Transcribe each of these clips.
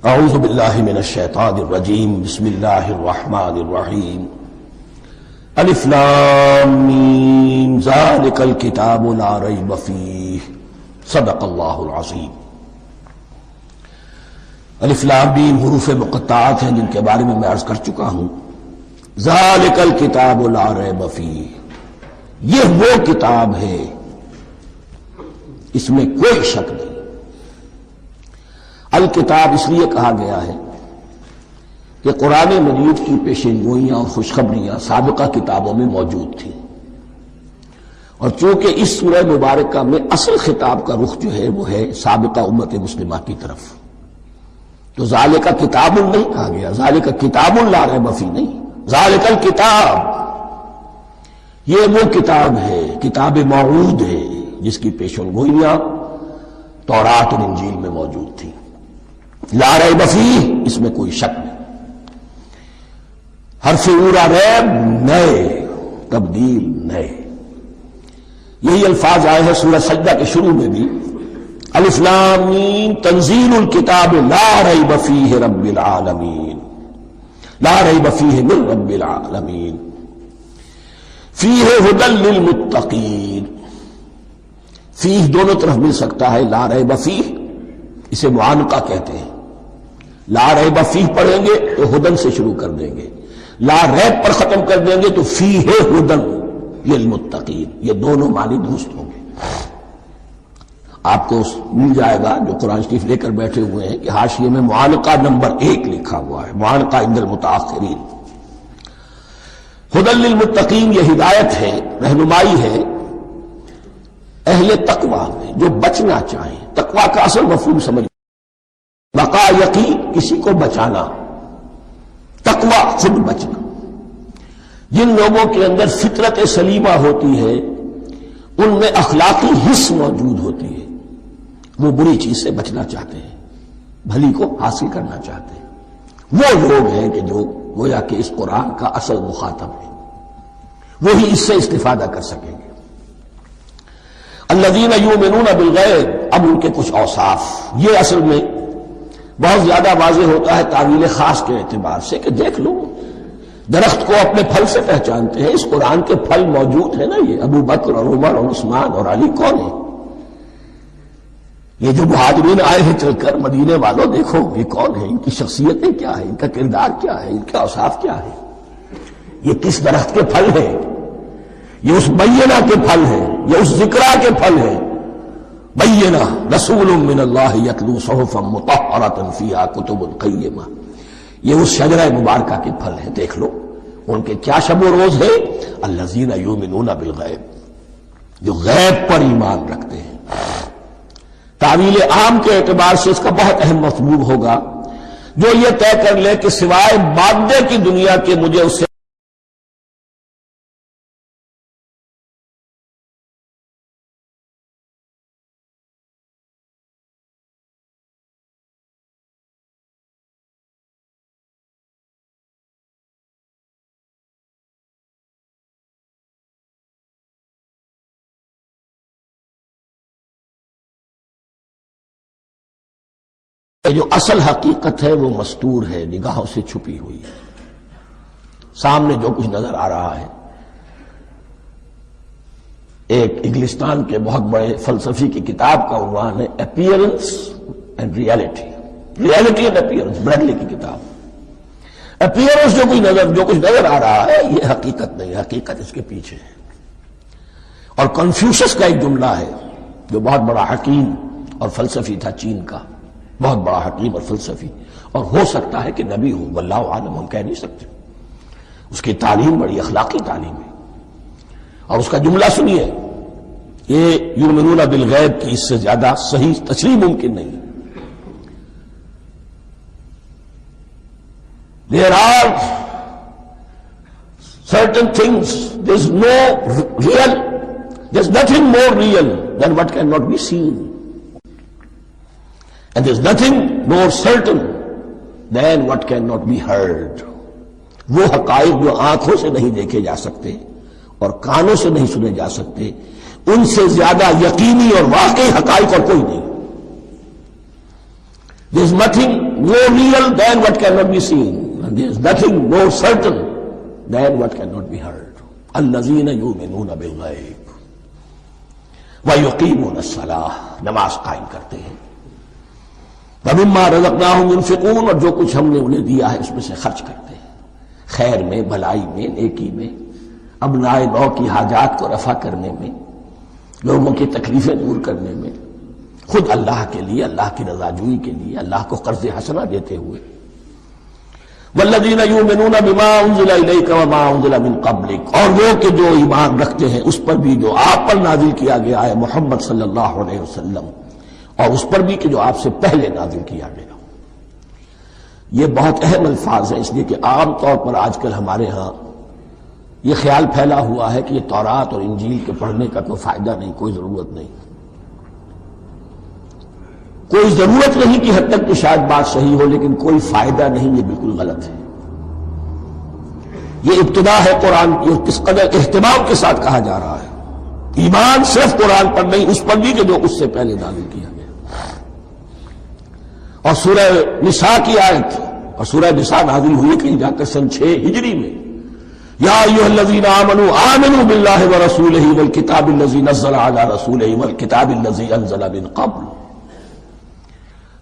اعوذ باللہ من الشیطان الرجیم بسم اللہ الرحمن الرحیم الف لام میم ذالک الکتاب لا ریب فیہ صدق اللہ العظیم۔ الف لام میم حروف مقطعات ہیں جن کے بارے میں عرض کر چکا ہوں۔ ذالک الکتاب لا ریب فیہ، یہ وہ کتاب ہے اس میں کوئی شک نہیں۔ الکتاب اس لیے کہا گیا ہے کہ قرآن مجید کی پیشین گوئیاں اور خوشخبریاں سابقہ کتابوں میں موجود تھیں، اور چونکہ اس سورہ مبارکہ میں اصل خطاب کا رخ جو ہے وہ ہے سابقہ امت مسلمہ کی طرف، تو ذالک کتاب نہیں کہا گیا، ذالک کتاب لا ریب فیہ نہیں، ذالک الکتاب یہ وہ کتاب ہے، کتاب موعود ہے جس کی پیشین گوئیاں تورات اور انجیل میں موجود تھیں۔ لا ریب فیہ اس میں کوئی شک نہیں۔ حرف اورا ریب نئے، تبدیل نئے، یہی الفاظ آئے ہیں سورہ سجدہ کے شروع میں بھی، الف لام میم تنزیل الکتاب لا ریب فیہ رب العالمین، لا ریب فیہ من رب العالمین، فیہ ھدی للمتقین۔ فیہ دونوں طرف مل سکتا ہے، لا ریب فیہ اسے معانقہ کہتے ہیں، لا ریب فیہ پڑھیں گے تو ہدن سے شروع کر دیں گے، لا ریب پر ختم کر دیں گے تو فیہ ہدن للمتقین، یہ دونوں معنی درست ہوں گے۔ آپ کو مل جائے گا جو قرآن شریف لے کر بیٹھے ہوئے ہیں کہ حاشیے میں معانقہ نمبر 1 لکھا ہوا ہے، معانقہ عند المتاخرین۔ ہدن للمتقین یہ ہدایت ہے، رہنمائی ہے اہل تقویٰ میں جو بچنا چاہیں۔ تقویٰ کا اصل مفہوم سمجھ، بقا یقین کسی کو بچانا، تقویٰ خود بچنا۔ جن لوگوں کے اندر فطرت سلیمہ ہوتی ہے ان میں اخلاقی حس موجود ہوتی ہے، وہ بری چیز سے بچنا چاہتے ہیں، بھلی کو حاصل کرنا چاہتے ہیں۔ وہ لوگ ہیں کہ جو گویا کہ اس قرآن کا اصل مخاطب ہے، وہی اس سے استفادہ کر سکیں گے۔ الذین یؤمنون بالغیب، اب ان کے کچھ اوصاف، یہ اصل میں بہت زیادہ واضح ہوتا ہے تعویل خاص کے اعتبار سے کہ دیکھ لو درخت کو اپنے پھل سے پہچانتے ہیں، اس قرآن کے پھل موجود ہیں نا، یہ ابو بکر اور عمر اور عثمان اور علی کون ہیں؟ یہ جو مہاجرین آئے ہیں چل کر، مدینے والوں دیکھو یہ کون ہیں، ان کی شخصیتیں کیا ہیں، ان کا کردار کیا ہے، ان کے اوصاف کیا ہے، یہ کس درخت کے پھل ہیں؟ یہ اس بینہ کے پھل ہیں، یہ اس ذکرہ کے پھل ہیں۔ بینہ رسول من اللہ یتلو صحفا مطہرۃ فیہا کتب قیمہ، یہ اس شجرہ مبارکہ کے پھل ہیں، دیکھ لو ان کے کیا شب و روز ہے۔ الذین یؤمنون بالغیب، جو غیب پر ایمان رکھتے ہیں۔ تعویل عام کے اعتبار سے اس کا بہت اہم مفہوم ہوگا، جو یہ طے کر لے کہ سوائے مادے کی دنیا کے مجھے اس سے جو اصل حقیقت ہے وہ مستور ہے، نگاہوں سے چھپی ہوئی ہے۔ سامنے جو کچھ نظر آ رہا ہے، ایک انگلستان کے بہت بڑے فلسفی کی کتاب کا عنوان ہے appearance and reality, reality and appearance, Bradley کی کتاب۔ اپیئرنس جو کچھ نظر آ رہا ہے یہ حقیقت نہیں، حقیقت اس کے پیچھے ہے۔ اور کنفیوشس کا ایک جملہ ہے جو بہت بڑا حکیم اور فلسفی تھا، چین کا بہت بڑا حکیم اور فلسفی، اور ہو سکتا ہے کہ نبی ہو، واللہ عالم، ہم کہہ نہیں سکتے۔ اس کی تعلیم بڑی اخلاقی تعلیم ہے، اور اس کا جملہ سنیے، یہ یؤمنون بالغیب کی اس سے زیادہ صحیح تشریح ممکن نہیں۔ There are certain things, there's nothing more real than what cannot be seen. And there's nothing more certain than what cannot be heard. وہ حقائق جو آنکھوں سے نہیں دیکھے جا سکتے اور کانوں سے نہیں سنے جا سکتے، ان سے زیادہ یقینی اور واقعی حقائق اور کوئی نہیں۔ There is nothing more real than what cannot be seen, and there is nothing more certain than what cannot be heard. الذین یؤمنون بالغیب ویقیمون الصلاۃ، نماز قائم کرتے ہیں، ومما رزقناہم ينفقون، اور جو کچھ ہم نے انہیں دیا ہے اس میں سے خرچ کرتے ہیں، خیر میں، بھلائی میں، نیکی میں، ابنائے نو کی حاجات کو رفع کرنے میں، لوگوں کی تکلیفیں دور کرنے میں، خود اللہ کے لیے، اللہ کی رضا جوئی کے لیے، اللہ کو قرض حسنہ دیتے ہوئے۔ والذین یؤمنون بما انزل الیک وما انزل من قبلک، اور وہ کہ جو ایمان رکھتے ہیں اس پر بھی جو آپ پر نازل کیا گیا ہے محمد صلی اللہ علیہ وسلم، اور اس پر بھی کہ جو آپ سے پہلے نازل کیا گیا۔ یہ بہت اہم الفاظ ہیں، اس لیے کہ عام طور پر آج کل ہمارے ہاں یہ خیال پھیلا ہوا ہے کہ یہ تورات اور انجیل کے پڑھنے کا کوئی فائدہ نہیں، کوئی ضرورت نہیں، کوئی ضرورت نہیں کی حد تک تو شاید بات صحیح ہو، لیکن کوئی فائدہ نہیں، یہ بالکل غلط ہے۔ یہ ابتدا ہے قرآن کی، اور کس قدر اہتمام کے ساتھ کہا جا رہا ہے، ایمان صرف قرآن پر نہیں، اس پر بھی کہ جو اس سے پہلے نازل کیا گیا۔ اور سورہ نساء کی آیت، اور سورہ نساء نازل ہوئی کہیں جا کر سن 6 ہجری میں، یا ایھا الذین آمنوا آمنوا باللہ ورسولہ والکتاب الذی نزل علی رسولہ والکتاب الذی انزل من قبل۔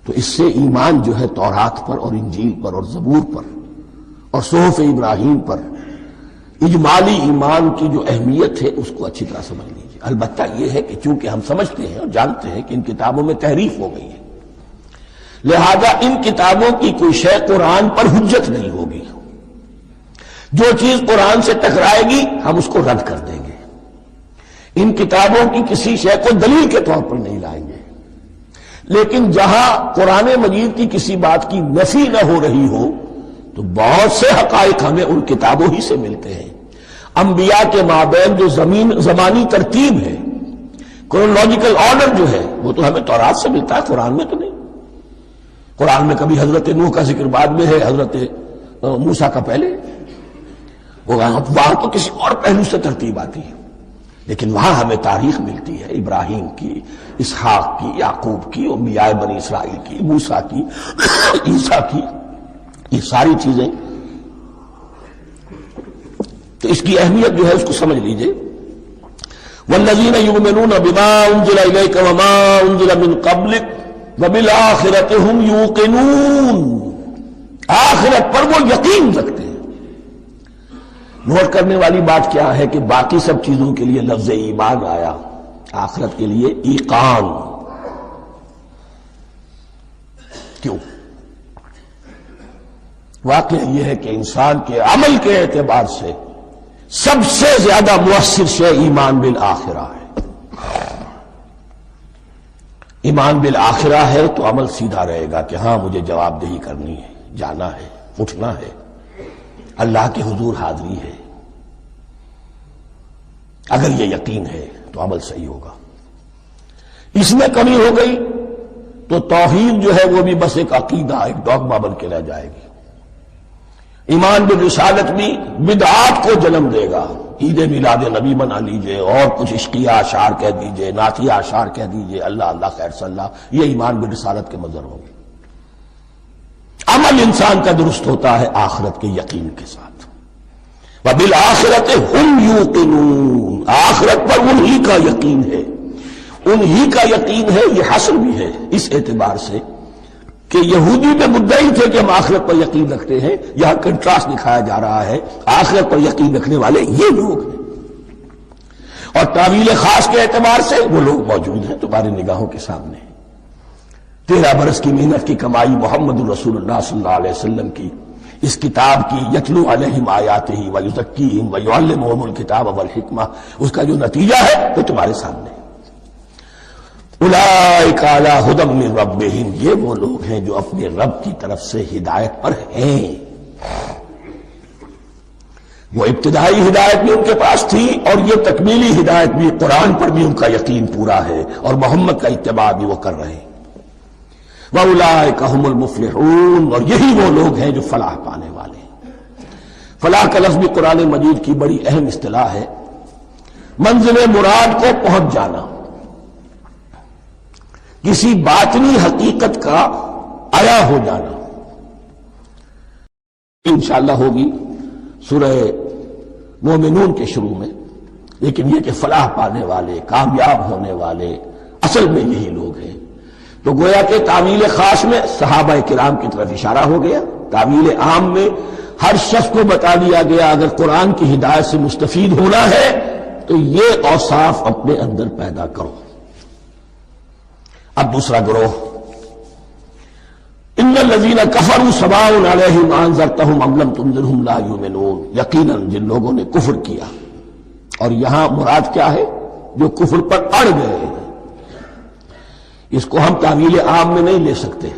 تو اس سے ایمان جو ہے تورات پر اور انجیل پر اور زبور پر اور صحف ابراہیم پر، اجمالی ایمان کی جو اہمیت ہے اس کو اچھی طرح سمجھ لیجیے۔ البتہ یہ ہے کہ چونکہ ہم سمجھتے ہیں اور جانتے ہیں کہ ان کتابوں میں تحریف ہو گئی ہے، لہذا ان کتابوں کی کوئی شے قرآن پر حجت نہیں ہوگی، جو چیز قرآن سے ٹکرائے گی ہم اس کو رد کر دیں گے، ان کتابوں کی کسی شے کو دلیل کے طور پر نہیں لائیں گے۔ لیکن جہاں قرآن مجید کی کسی بات کی نفی نہ ہو رہی ہو تو بہت سے حقائق ہمیں ان کتابوں ہی سے ملتے ہیں۔ انبیاء کے مابین جو زمانی ترتیب ہے، کرونالوجیکل آرڈر جو ہے، وہ تو ہمیں تورات سے ملتا ہے، قرآن میں تو نہیں۔ قرآن میں کبھی حضرت نوح کا ذکر بعد میں ہے، حضرت موسیٰ کا پہلے، وہاں تو کسی اور پہلو سے ترتیب آتی ہے، لیکن وہاں ہمیں تاریخ ملتی ہے ابراہیم کی، اسحاق کی، یعقوب کی، انبیاء بنی اسرائیل کی، موسیٰ کی، عیسیٰ کی، یہ ساری چیزیں۔ تو اس کی اہمیت جو ہے اس کو سمجھ لیجئے۔ والذین یؤمنون بما انزل الیک وما انزل من قبلک وبالآخرۃ ھم یوقنون، آخرت پر وہ یقین رکھتے ہیں۔ نوٹ کرنے والی بات کیا ہے کہ باقی سب چیزوں کے لیے لفظ ایمان آیا، آخرت کے لیے ایقان کیوں؟ واقعہ یہ ہے کہ انسان کے عمل کے اعتبار سے سب سے زیادہ مؤثر شے ایمان بالآخرہ ہے۔ ایمان بالآخرہ ہے تو عمل سیدھا رہے گا کہ ہاں مجھے جواب دہی کرنی ہے، جانا ہے، اٹھنا ہے، اللہ کے حضور حاضری ہے۔ اگر یہ یقین ہے تو عمل صحیح ہوگا۔ اس میں کمی ہو گئی تو توحید جو ہے وہ بھی بس ایک عقیدہ، ایک ڈوگما بن کے رہ جائے گی۔ ایمان بالرسالت بھی بدعات کو جنم دے گا، عید میلاد نبی بنا لیجئے اور کچھ عشقیہ اشعار کہہ دیجئے، نعتیہ اشعار کہہ دیجئے، اللہ اللہ خیر صلی اللہ، یہ ایمان بالرسالت کے مظہر ہوں گے۔ عمل انسان کا درست ہوتا ہے آخرت کے یقین کے ساتھ۔ وبالآخرۃ ھم یوقنون، آخرت پر انہی کا یقین ہے، انہی کا یقین ہے۔ یہ حصر بھی ہے اس اعتبار سے کہ یہودی میں مدعی تھے کہ ہم آخرت پر یقین رکھتے ہیں، یہاں کنٹراسٹ دکھایا جا رہا ہے، آخرت پر یقین رکھنے والے یہ لوگ ہیں، اور تعویل خاص کے اعتبار سے وہ لوگ موجود ہیں تمہاری نگاہوں کے سامنے۔ 13 برس کی محنت کی کمائی محمد الرسول اللہ صلی اللہ علیہ وسلم کی اس کتاب کی، یتلو علیہم آیاتہ ویزکیہم ویعلمہم الکتاب والحکمہ، اس کا جو نتیجہ ہے وہ تمہارے سامنے۔ اولئک علی ھدی من ربہم، یہ وہ لوگ ہیں جو اپنے رب کی طرف سے ہدایت پر ہیں۔ وہ ابتدائی ہدایت بھی ان کے پاس تھی اور یہ تکمیلی ہدایت بھی، قرآن پر بھی ان کا یقین پورا ہے اور محمد کا اتباع بھی وہ کر رہے ہیں۔ وَأُولَٰئِكَ هُمُ الْمُفْلِحُونَ، اور یہی وہ لوگ ہیں جو فلاح پانے والے ہیں۔ فلاح کا لفظ بھی قرآن مجید کی بڑی اہم اصطلاح ہے، منزل مراد کو پہنچ جانا، کسی باطنی حقیقت کا آیا ہو جانا انشاءاللہ ہوگی سورہ مومنون کے شروع میں، لیکن یہ کہ فلاح پانے والے، کامیاب ہونے والے اصل میں یہی لوگ ہیں۔ تو گویا کہ تعویل خاص میں صحابہ کرام کی طرف اشارہ ہو گیا، تعویل عام میں ہر شخص کو بتا دیا گیا اگر قرآن کی ہدایت سے مستفید ہونا ہے تو یہ اوصاف اپنے اندر پیدا کرو۔ اب دوسرا گروہ، ان الذین کفروا سواء علیہم انذرتہم ام لم تنذرہم لا یؤمنون، یقیناً جن لوگوں نے کفر کیا، اور یہاں مراد کیا ہے؟ جو کفر پر اڑ گئے ہیں۔ اس کو ہم تعویل عام میں نہیں لے سکتے،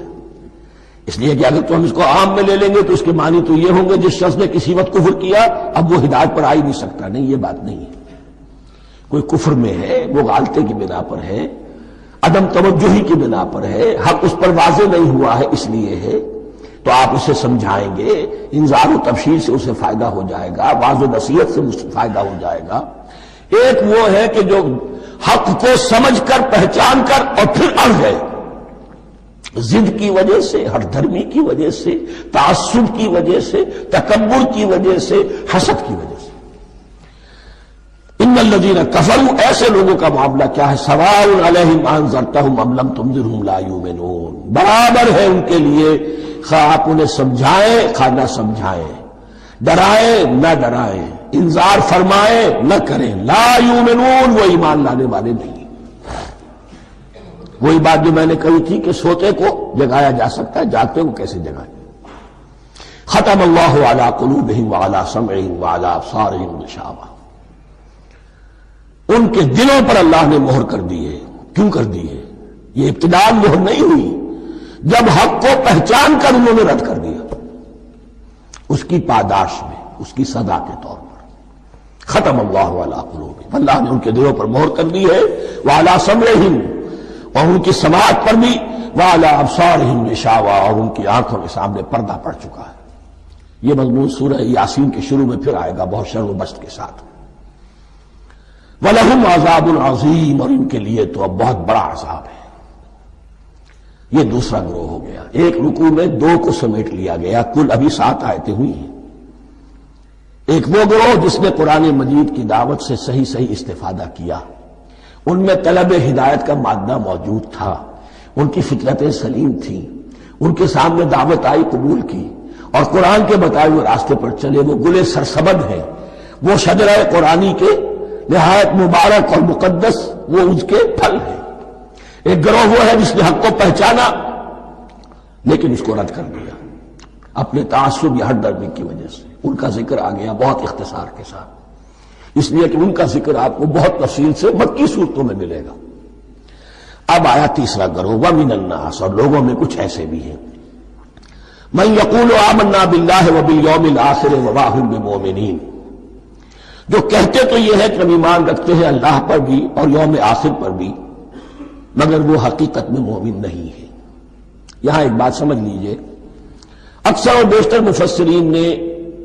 اس لیے کہ اگر تو ہم اس کو عام میں لے لیں گے تو اس کے معنی تو یہ ہوں گے جس شخص نے کسی وقت کفر کیا اب وہ ہدایت پر آ ہی نہیں سکتا۔ نہیں، یہ بات نہیں ہے۔ کوئی کفر میں ہے، وہ غالطے کی بنا پر ہے، عدم توجہی کی بنا پر ہے، حق اس پر واضح نہیں ہوا ہے اس لیے ہے، تو آپ اسے سمجھائیں گے، انذار و تبشیر سے اسے فائدہ ہو جائے گا، واضح و نصیحت سے فائدہ ہو جائے گا۔ ایک وہ ہے کہ جو حق کو سمجھ کر، پہچان کر اور پھر اڑ گئے، ضد کی وجہ سے، ہٹ دھرمی کی وجہ سے، تعصب کی وجہ سے، تکبر کی وجہ سے، حسد کی وجہ سے۔ ان الذین کفروا، ایسے لوگوں کا معاملہ کیا ہے؟ سواء علیہم انذرتہم ام لم تنذرہم لا یؤمنون، برابر ہے ان کے لیے خواہ آپ انہیں سمجھائیں خواہ نہ سمجھائیں، ڈرائیں نہ ڈرائیں، انذار فرمائیں نہ کریں، لا یؤمنون، وہ ایمان لانے والے نہیں۔ وہی بات جو میں نے کہی تھی کہ سوتے کو جگایا جا سکتا ہے، جاگتے کو کیسے جگائیں؟ ختم اللہ علی قلوبہم وعلی سمعہم وعلی ابصارہم غشاوہ، ان کے دلوں پر اللہ نے مہر کر دی ہے۔ کیوں کر دی ہے؟ یہ ابتداء مہر نہیں ہوئی، جب حق کو پہچان کر انہوں نے رد کر دیا، اس کی پاداش میں، اس کی سزا کے طور پر۔ ختم اللہ علی قلوبہم، اللہ نے ان کے دلوں پر مہر کر دی ہے، وعلی سمعہم، اور ان کی سماعت پر بھی، وعلی ابصارہم غشاوہ، اور ان کی آنکھوں کے سامنے پردہ پڑ چکا ہے۔ یہ مضمون سورہ یاسین کے شروع میں پھر آئے گا بہت شر و بست کے ساتھ۔ وَلَهُمْ عَذَابٌ عَظِيمٌ، اور ان کے لیے تو اب بہت بڑا عذاب ہے۔ یہ دوسرا گروہ ہو گیا، ایک رکوع میں دو کو سمیٹ لیا گیا، کل ابھی 7 آیتیں ہوئی ہیں۔ ایک وہ گروہ جس نے قرآن مجید کی دعوت سے صحیح صحیح استفادہ کیا، ان میں طلب ہدایت کا مادہ موجود تھا، ان کی فطرتیں سلیم تھیں، ان کے سامنے دعوت آئی، قبول کی، اور قرآن کے بتائے ہوئے راستے پر چلے۔ وہ گلے سرسبد ہیں، وہ شجرہ قرآنی کے نہایت مبارک اور مقدس، وہ اس کے پھل ہیں۔ ایک گروہ وہ ہے جس نے حق کو پہچانا لیکن اس کو رد کر دیا اپنے تعصب یا ہٹ درمی کی وجہ سے۔ ان کا ذکر آ گیا بہت اختصار کے ساتھ، اس لیے کہ ان کا ذکر آپ کو بہت تفصیل سے مکی صورتوں میں ملے گا۔ اب آیا تیسرا گروہ، وَمِنَ النَّاسِ، اور لوگوں میں کچھ ایسے بھی ہیں، مَن يَقُولُ آمَنَّا بِاللَّهِ وَبِالْيَوْمِ الْآخِرِ وَمَا هُم بِمُؤْمِنِينَ، جو کہتے تو یہ ہے کہ ہم ایمان رکھتے ہیں اللہ پر بھی اور یوم آخر پر بھی، مگر وہ حقیقت میں مومن نہیں ہے۔ یہاں ایک بات سمجھ لیجئے، اکثر اور بیشتر مفسرین نے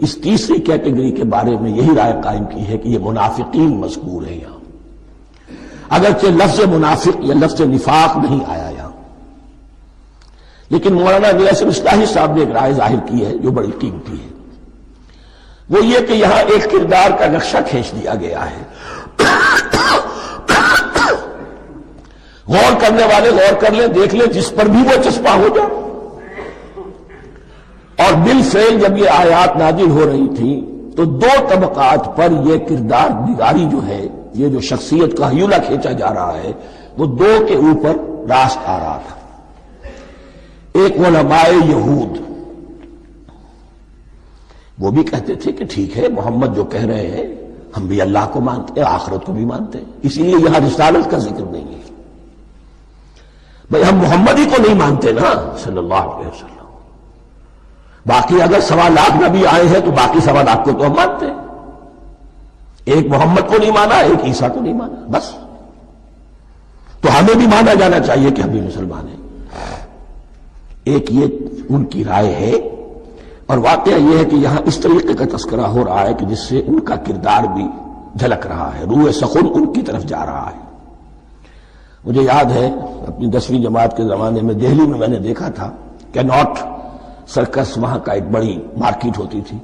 اس تیسری کیٹیگری کے بارے میں یہی رائے قائم کی ہے کہ یہ منافقین مذکور ہیں یہاں، اگرچہ لفظ منافق یا لفظ نفاق نہیں آیا یہاں، لیکن مولانا نیاز اصلاحی صاحب نے ایک رائے ظاہر کی ہے جو بڑی قیمتی ہے، وہ یہ کہ یہاں ایک کردار کا نقشہ کھینچ دیا گیا ہے۔ غور کرنے والے غور کر لیں، دیکھ لیں، جس پر بھی وہ چسپاں ہو جائے۔ اور بالفعل جب یہ آیات نازل ہو رہی تھیں تو دو طبقات پر یہ کردار نگاری جو ہے، یہ جو شخصیت کا ہیولہ کھینچا جا رہا ہے، وہ دو کے اوپر راست آ رہا تھا۔ ایک علماء یہود، وہ بھی کہتے تھے کہ ٹھیک ہے محمد جو کہہ رہے ہیں، ہم بھی اللہ کو مانتے ہیں، آخرت کو بھی مانتے ہیں، اسی لیے یہاں رسالت کا ذکر نہیں ہے۔ بھئی ہم محمد ہی کو نہیں مانتے نا صلی اللہ علیہ وسلم، باقی اگر 1.25 لاکھ نبی آئے ہیں تو باقی 1.25 لاکھ کو تو ہم مانتے ہیں، ایک محمد کو نہیں مانا، ایک عیسیٰ کو نہیں مانا، بس۔ تو ہمیں بھی مانا جانا چاہیے کہ ہم بھی مسلمان ہیں۔ ایک یہ ان کی رائے ہے، اور واقعہ یہ ہے کہ یہاں اس طریقے کا تذکرہ ہو رہا ہے کہ جس سے ان کا کردار بھی جھلک رہا ہے، روح سخن ان کی طرف جا رہا ہے۔ مجھے یاد ہے اپنی 10ویں جماعت کے زمانے میں دہلی میں نے دیکھا تھا کیناٹ سرکس وہاں کا ایک بڑی مارکیٹ ہوتی تھی،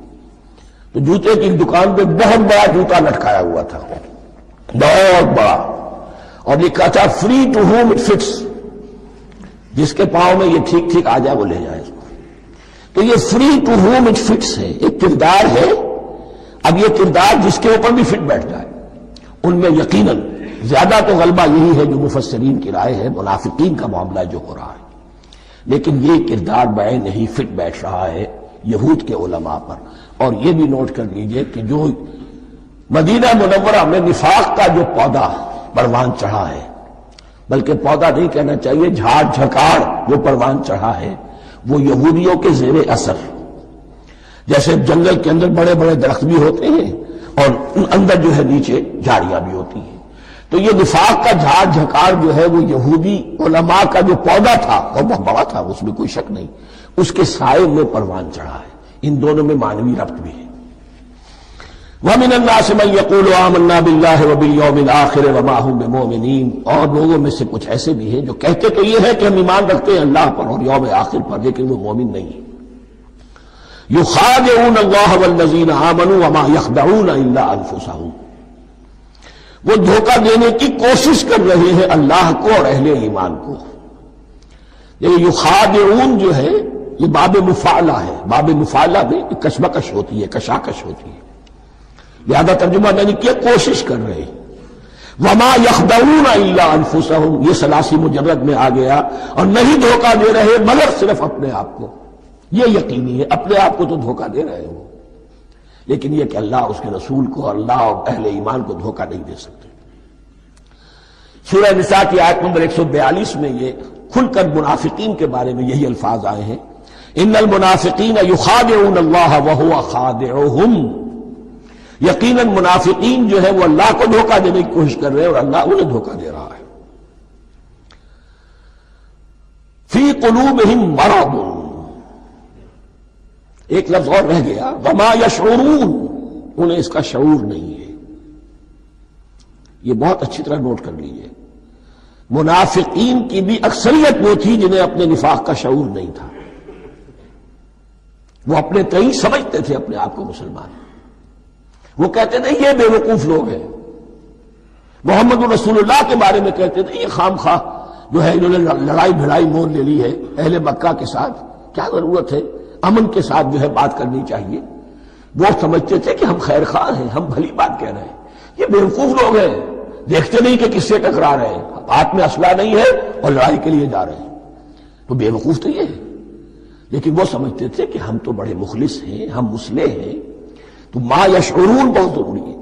تو جوتے کی دکان پہ بہت بڑا جوتا لٹکایا ہوا تھا، بہت بڑا، اور لکھا تھا free to home it fits, جس کے پاؤں میں یہ ٹھیک ٹھیک آ جائے وہ لے جائے اس کو۔ تو یہ free to home it fits ہے، ایک کردار ہے، اب یہ کردار جس کے اوپر بھی فٹ بیٹھ جائے، ان میں یقیناً زیادہ تو غلبہ یہی ہے جو مفسرین کی رائے ہے، منافقین کا معاملہ جو ہو رہا ہے، لیکن یہ کردار بعین نہیں فٹ بیٹھ رہا ہے یہود کے علماء پر۔ اور یہ بھی نوٹ کر لیجئے کہ جو مدینہ منورہ میں نفاق کا جو پودا پروان چڑھا ہے، بلکہ پودا نہیں کہنا چاہیے، جھاڑ جھکاڑ جو پروان چڑھا ہے، وہ یہودیوں کے زیر اثر، جیسے جنگل کے اندر بڑے بڑے درخت بھی ہوتے ہیں اور اندر جو ہے نیچے جھاڑیاں بھی ہوتی ہیں، تو یہ نفاق کا جھاڑ جھکاڑ جو ہے وہ یہودی علماء کا جو پودا تھا اور بہت بڑا تھا، اس میں کوئی شک نہیں، اس کے سائے میں پروان چڑھا ہے۔ ان دونوں میں معنوی ربط بھی ہے۔ وَمِنَ النَّاسِ مَن يَقُولُ آمَنَّا بِاللَّهِ وَبِالْيَوْمِ الْآخِرِ وَمَا هُمْ بِمُؤْمِنِينَ، اور لوگوں میں سے کچھ ایسے بھی ہیں جو کہتے تو یہ ہے کہ ہم ایمان رکھتے ہیں اللہ پر اور یوم آخر پر، لیکن وہ مومن نہیں ہیں۔ يُخَادِعُونَ اللَّهَ وَالَّذِينَ آمَنُوا وَمَا يَخْدَعُونَ إِلَّا أَنفُسَهُمْ، وہ دھوکہ دینے کی کوشش کر رہے ہیں اللہ کو اور اہل ایمان کو۔ یہ یخادعون جو ہے یہ باب مفعلہ ہے، باب مفعلہ میں کشمکش ہوتی ہے، کشاکش ہوتی ہے، لہذا ترجمہ میں نے کیا کوشش کر رہے ہیں۔ وما یخدعون الا انفسهم، یہ ثلاثی مجرد میں آ گیا، اور نہیں دھوکہ دے رہے مگر صرف اپنے آپ کو، یہ یقینی ہے اپنے آپ کو تو دھوکہ دے رہے ہو، لیکن یہ کہ اللہ اس کے رسول کو اور اللہ اور اہل ایمان کو دھوکہ نہیں دے سکتے۔ سورہ نساء کی آیت نمبر 142 میں یہ کھل کر منافقین کے بارے میں یہی الفاظ آئے ہیں، ان المنافقین یخادعون اللہ وہو خادعہم، یقیناً منافقین جو ہے وہ اللہ کو دھوکہ دینے کی کوشش کر رہے ہیں اور اللہ انہیں دھوکہ دے رہا ہے۔ فی قلوبہم مرض، ایک لفظ اور رہ گیا، وما یشعرون، انہیں اس کا شعور نہیں ہے۔ یہ بہت اچھی طرح نوٹ کر لیجئے، منافقین کی بھی اکثریت وہ تھی جنہیں اپنے نفاق کا شعور نہیں تھا، وہ اپنے تئیں سمجھتے تھے اپنے آپ کو مسلمان، وہ کہتے تھے یہ بے وقوف لوگ ہیں، محمد رسول اللہ کے بارے میں کہتے تھے یہ خام خواہ جو ہے انہوں نے لڑائی بھڑائی مول لے لی ہے اہل مکہ کے ساتھ، کیا ضرورت ہے، امن کے ساتھ جو ہے بات کرنی چاہیے۔ وہ سمجھتے تھے کہ ہم خیر خواہ ہیں، ہم بھلی بات کہہ رہے ہیں، یہ بے وقوف لوگ ہیں، دیکھتے نہیں کہ کس سے ٹکرا رہے ہیں، ہاتھ میں اسلحہ نہیں ہے اور لڑائی کے لیے جا رہے ہیں، تو بے وقوف تو یہ ہے۔ لیکن وہ سمجھتے تھے کہ ہم تو بڑے مخلص ہیں، ہم مصلح ہیں، تو ما یشعرون بہت ضروری ہے۔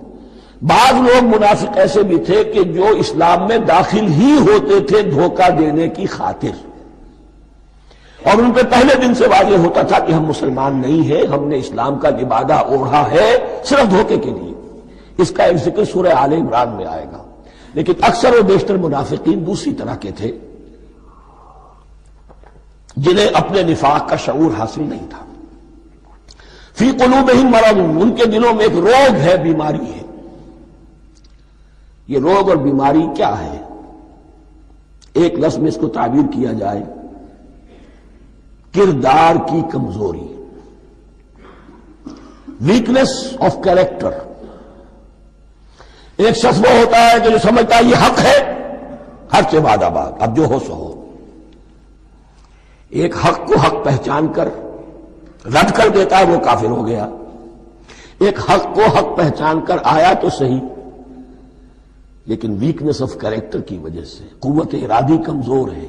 بعض لوگ منافق ایسے بھی تھے کہ جو اسلام میں داخل ہی ہوتے تھے دھوکہ دینے کی خاطر، اور ان پہ پہلے دن سے واضح ہوتا تھا کہ ہم مسلمان نہیں ہیں، ہم نے اسلام کا لبادہ اوڑھا ہے صرف دھوکے کے لیے۔ اس کا ایک ذکر سورہ آل عمران میں آئے گا، لیکن اکثر و بیشتر منافقین دوسری طرح کے تھے جنہیں اپنے نفاق کا شعور حاصل نہیں تھا۔ فی قلوبہم مرض، ان کے دلوں میں ایک روگ ہے، بیماری ہے۔ یہ روگ اور بیماری کیا ہے؟ ایک لفظ میں اس کو تعبیر کیا جائے، کردار کی کمزوری، ویکنیس آف کیریکٹر۔ ایک شخص وہ ہوتا ہے کہ جو سمجھتا ہے یہ حق ہے، حق سے بعد آباد، اب جو ہو سو ہو۔ ایک حق کو حق پہچان کر رد کر دیتا ہے، وہ کافر ہو گیا۔ ایک حق کو حق پہچان کر آیا تو صحیح، لیکن ویکنیس آف کیریکٹر کی وجہ سے قوت ارادی کمزور ہے،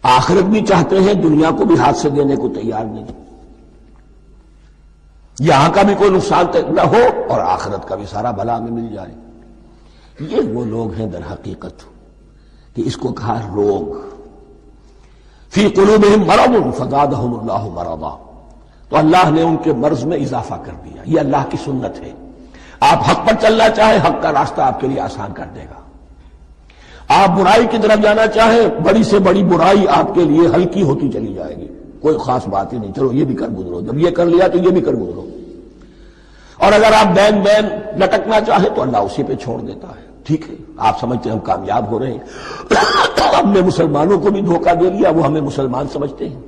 آخرت بھی چاہتے ہیں، دنیا کو بھی ہاتھ سے دینے کو تیار نہیں، یہاں کا بھی کوئی نقصان نہ ہو اور آخرت کا بھی سارا بھلا میں مل جائے۔ یہ وہ لوگ ہیں در حقیقت کہ اس کو کہا روگ۔ فی قلوبہم مرض فزادہم اللہ مرضا، تو اللہ نے ان کے مرض میں اضافہ کر دیا۔ یہ اللہ کی سنت ہے، آپ حق پر چلنا چاہیں حق کا راستہ آپ کے لیے آسان کر دے گا، آپ برائی کی طرف جانا چاہیں بڑی سے بڑی برائی آپ کے لیے ہلکی ہوتی چلی جائے گی، کوئی خاص بات ہی نہیں، چلو یہ بھی کر گزرو، جب یہ کر لیا تو یہ بھی کر گزرو۔ اور اگر آپ بین بین لٹکنا چاہیں تو اللہ اسی پہ چھوڑ دیتا ہے، ٹھیک ہے آپ سمجھتے ہیں ہم کامیاب ہو رہے ہیں ہم نے مسلمانوں کو بھی دھوکہ دے لیا، وہ ہمیں مسلمان سمجھتے ہیں،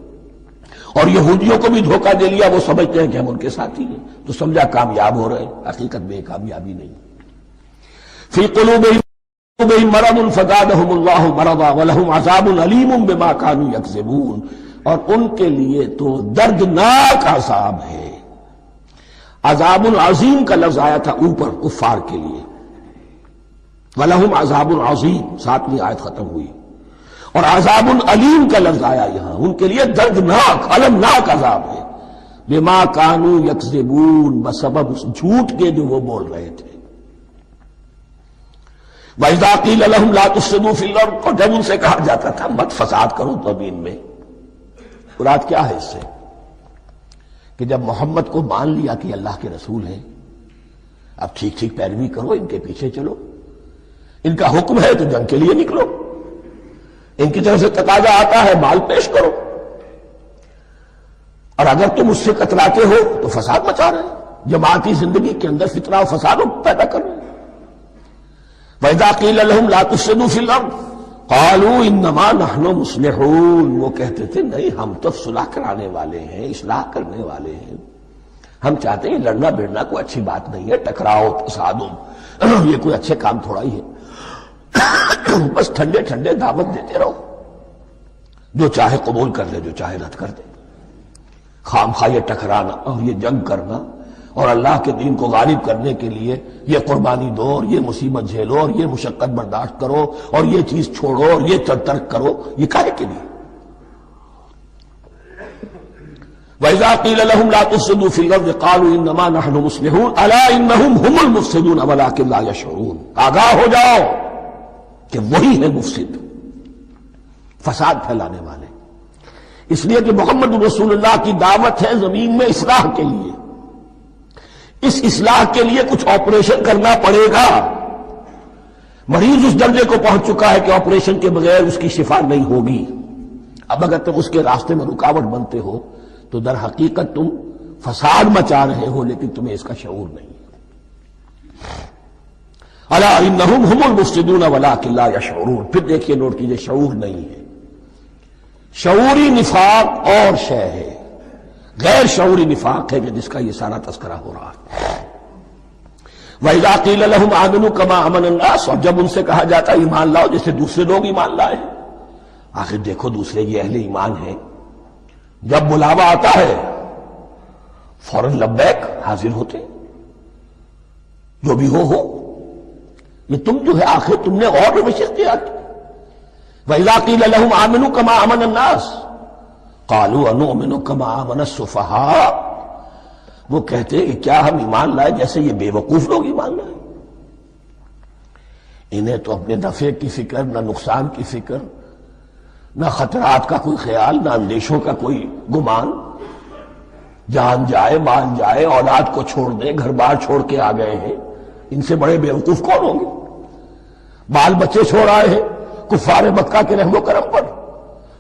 اور یہودیوں کو بھی دھوکہ دے لیا، وہ سمجھتے ہیں کہ ہم ان کے ساتھی ہیں، تو سمجھا کامیاب ہو رہے ہیں، حقیقت میں کامیابی نہیں۔ فی قلوبہم مرض فزادہم اللہ مرضا ولہم عذاب علیم بما کانوا یکذبون، اور ان کے لیے تو دردناک عذاب ہے۔ عذاب عظیم کا لفظ آیا تھا اوپر کفار کے لیے، وَلَهُمْ عَذَابٌ عَظِيمٌ، 7ویں آیت ختم ہوئی، اور عذاب علیم کا لفظ آیا یہاں، ان کے لیے دردناک المناک عذاب ہے، بما کانوا یکذبون، بسبب اس جھوٹ کے جو وہ بول رہے تھے۔ وَإِذَا قِيلَ لَهُمْ لَا تُفْسِدُوا فِي الْأَرْضِ، اور جب ان سے کہا جاتا تھا مت فساد کرو زمین میں، مراد کیا ہے اس سے؟ کہ جب محمد کو مان لیا کہ اللہ کے رسول ہیں، اب ٹھیک ٹھیک پیروی کرو، ان کے پیچھے چلو، ان کا حکم ہے تو جنگ کے لیے نکلو، ان کی طرف سے تقاضا آتا ہے مال پیش کرو، اور اگر تم اس سے کتراتے ہو تو فساد مچا رہے ہیں، جماعتی زندگی کے اندر فتنہ و فساد پیدا کر رہے ہیں۔ وَإِذَا قِيلَ لَهُمْ لَا تُفْسِدُوا فِي الْأَرْضِ قَالُوا إِنَّمَا نَحْنُ مُصْلِحُونَ، وہ کہتے تھے نہیں ہم تو صلح کرانے والے ہیں، اصلاح کرنے والے ہیں، ہم چاہتے ہیں لڑنا بھیڑنا کوئی اچھی بات نہیں ہے، ٹکراؤ تصادم یہ کوئی اچھے کام تھوڑا ہی ہے، بس ٹھنڈے ٹھنڈے دعوت دیتے رہو، جو چاہے قبول کر لے جو چاہے رد کر دے، خام خواہ یہ ٹکرانا اور یہ جنگ کرنا اور اللہ کے دین کو غالب کرنے کے لیے یہ قربانی دو اور یہ مصیبت جھیلو اور یہ مشقت برداشت کرو اور یہ چیز چھوڑو اور یہ ترک کرو، یہ کاہے کے لیے؟ وَإِذَا قِيلَ لَهُمْ لَا تُفْسِدُوا فِي الْأَرْضِ قَالُوا إِنَّمَا نَحْنُ مُصْلِحُونَ أَلَا إِنَّهُمْ هُمُ الْمُفْسِدُونَ وَلَٰكِن لَا يَشْعُرُونَ، آگاہ ہو جاؤ کہ وہی ہے مفسد، فساد پھیلانے والے، اس لیے کہ محمد رسول اللہ کی دعوت ہے زمین میں اصلاح کے لیے، اس اصلاح کے لیے کچھ آپریشن کرنا پڑے گا، مریض اس درجے کو پہنچ چکا ہے کہ آپریشن کے بغیر اس کی شفا نہیں ہوگی، اب اگر تم اس کے راستے میں رکاوٹ بنتے ہو تو در حقیقت تم فساد مچا رہے ہو، لیکن تمہیں اس کا شعور نہیں۔ الا انہم ھم المفسدون ولکن لا یشعرون، پھر دیکھیے نوٹ کیجئے، شعور نہیں ہے، شعوری نفاق اور شے ہے، غیر شعوری نفاق ہے کہ جس کا یہ سارا تذکرہ ہو رہا ہے۔ وَإِذَا قِيلَ لَهُمْ آمِنُوا كَمَا آمَنَ النَّاسُ، اور جب ان سے کہا جاتا ہے ایمان لاؤ جیسے دوسرے لوگ ایمان لائے، آخر دیکھو دوسرے یہ اہل ایمان ہیں، جب بلاوا آتا ہے فوراً لبیک حاضر ہوتے، جو بھی ہو یہ تم جو ہے آخر تم نے اور روش اختیار کی۔ وَإِذَا قِيلَ لَهُمْ آمِنُوا كَمَا آمَنَ النَّاسُ قَالُوا أَنُؤْمِنُ كَمَا آمَنَ السُّفَهَاءُ، وہ کہتے ہیں کہ کیا ہم ایمان لائے جیسے یہ بے وقوف لوگ ایمان لائے، انہیں تو اپنے نفع کی فکر، نہ نقصان کی فکر، نہ خطرات کا کوئی خیال، نہ اندیشوں کا کوئی گمان، جان جائے مال جائے، اولاد کو چھوڑ دیں، گھر بار چھوڑ کے آ گئے ہیں، ان سے بڑے بے وقوف کون ہوں گے؟ بال بچے چھوڑ آئے ہیں کفار مکہ کے رحم و کرم پر،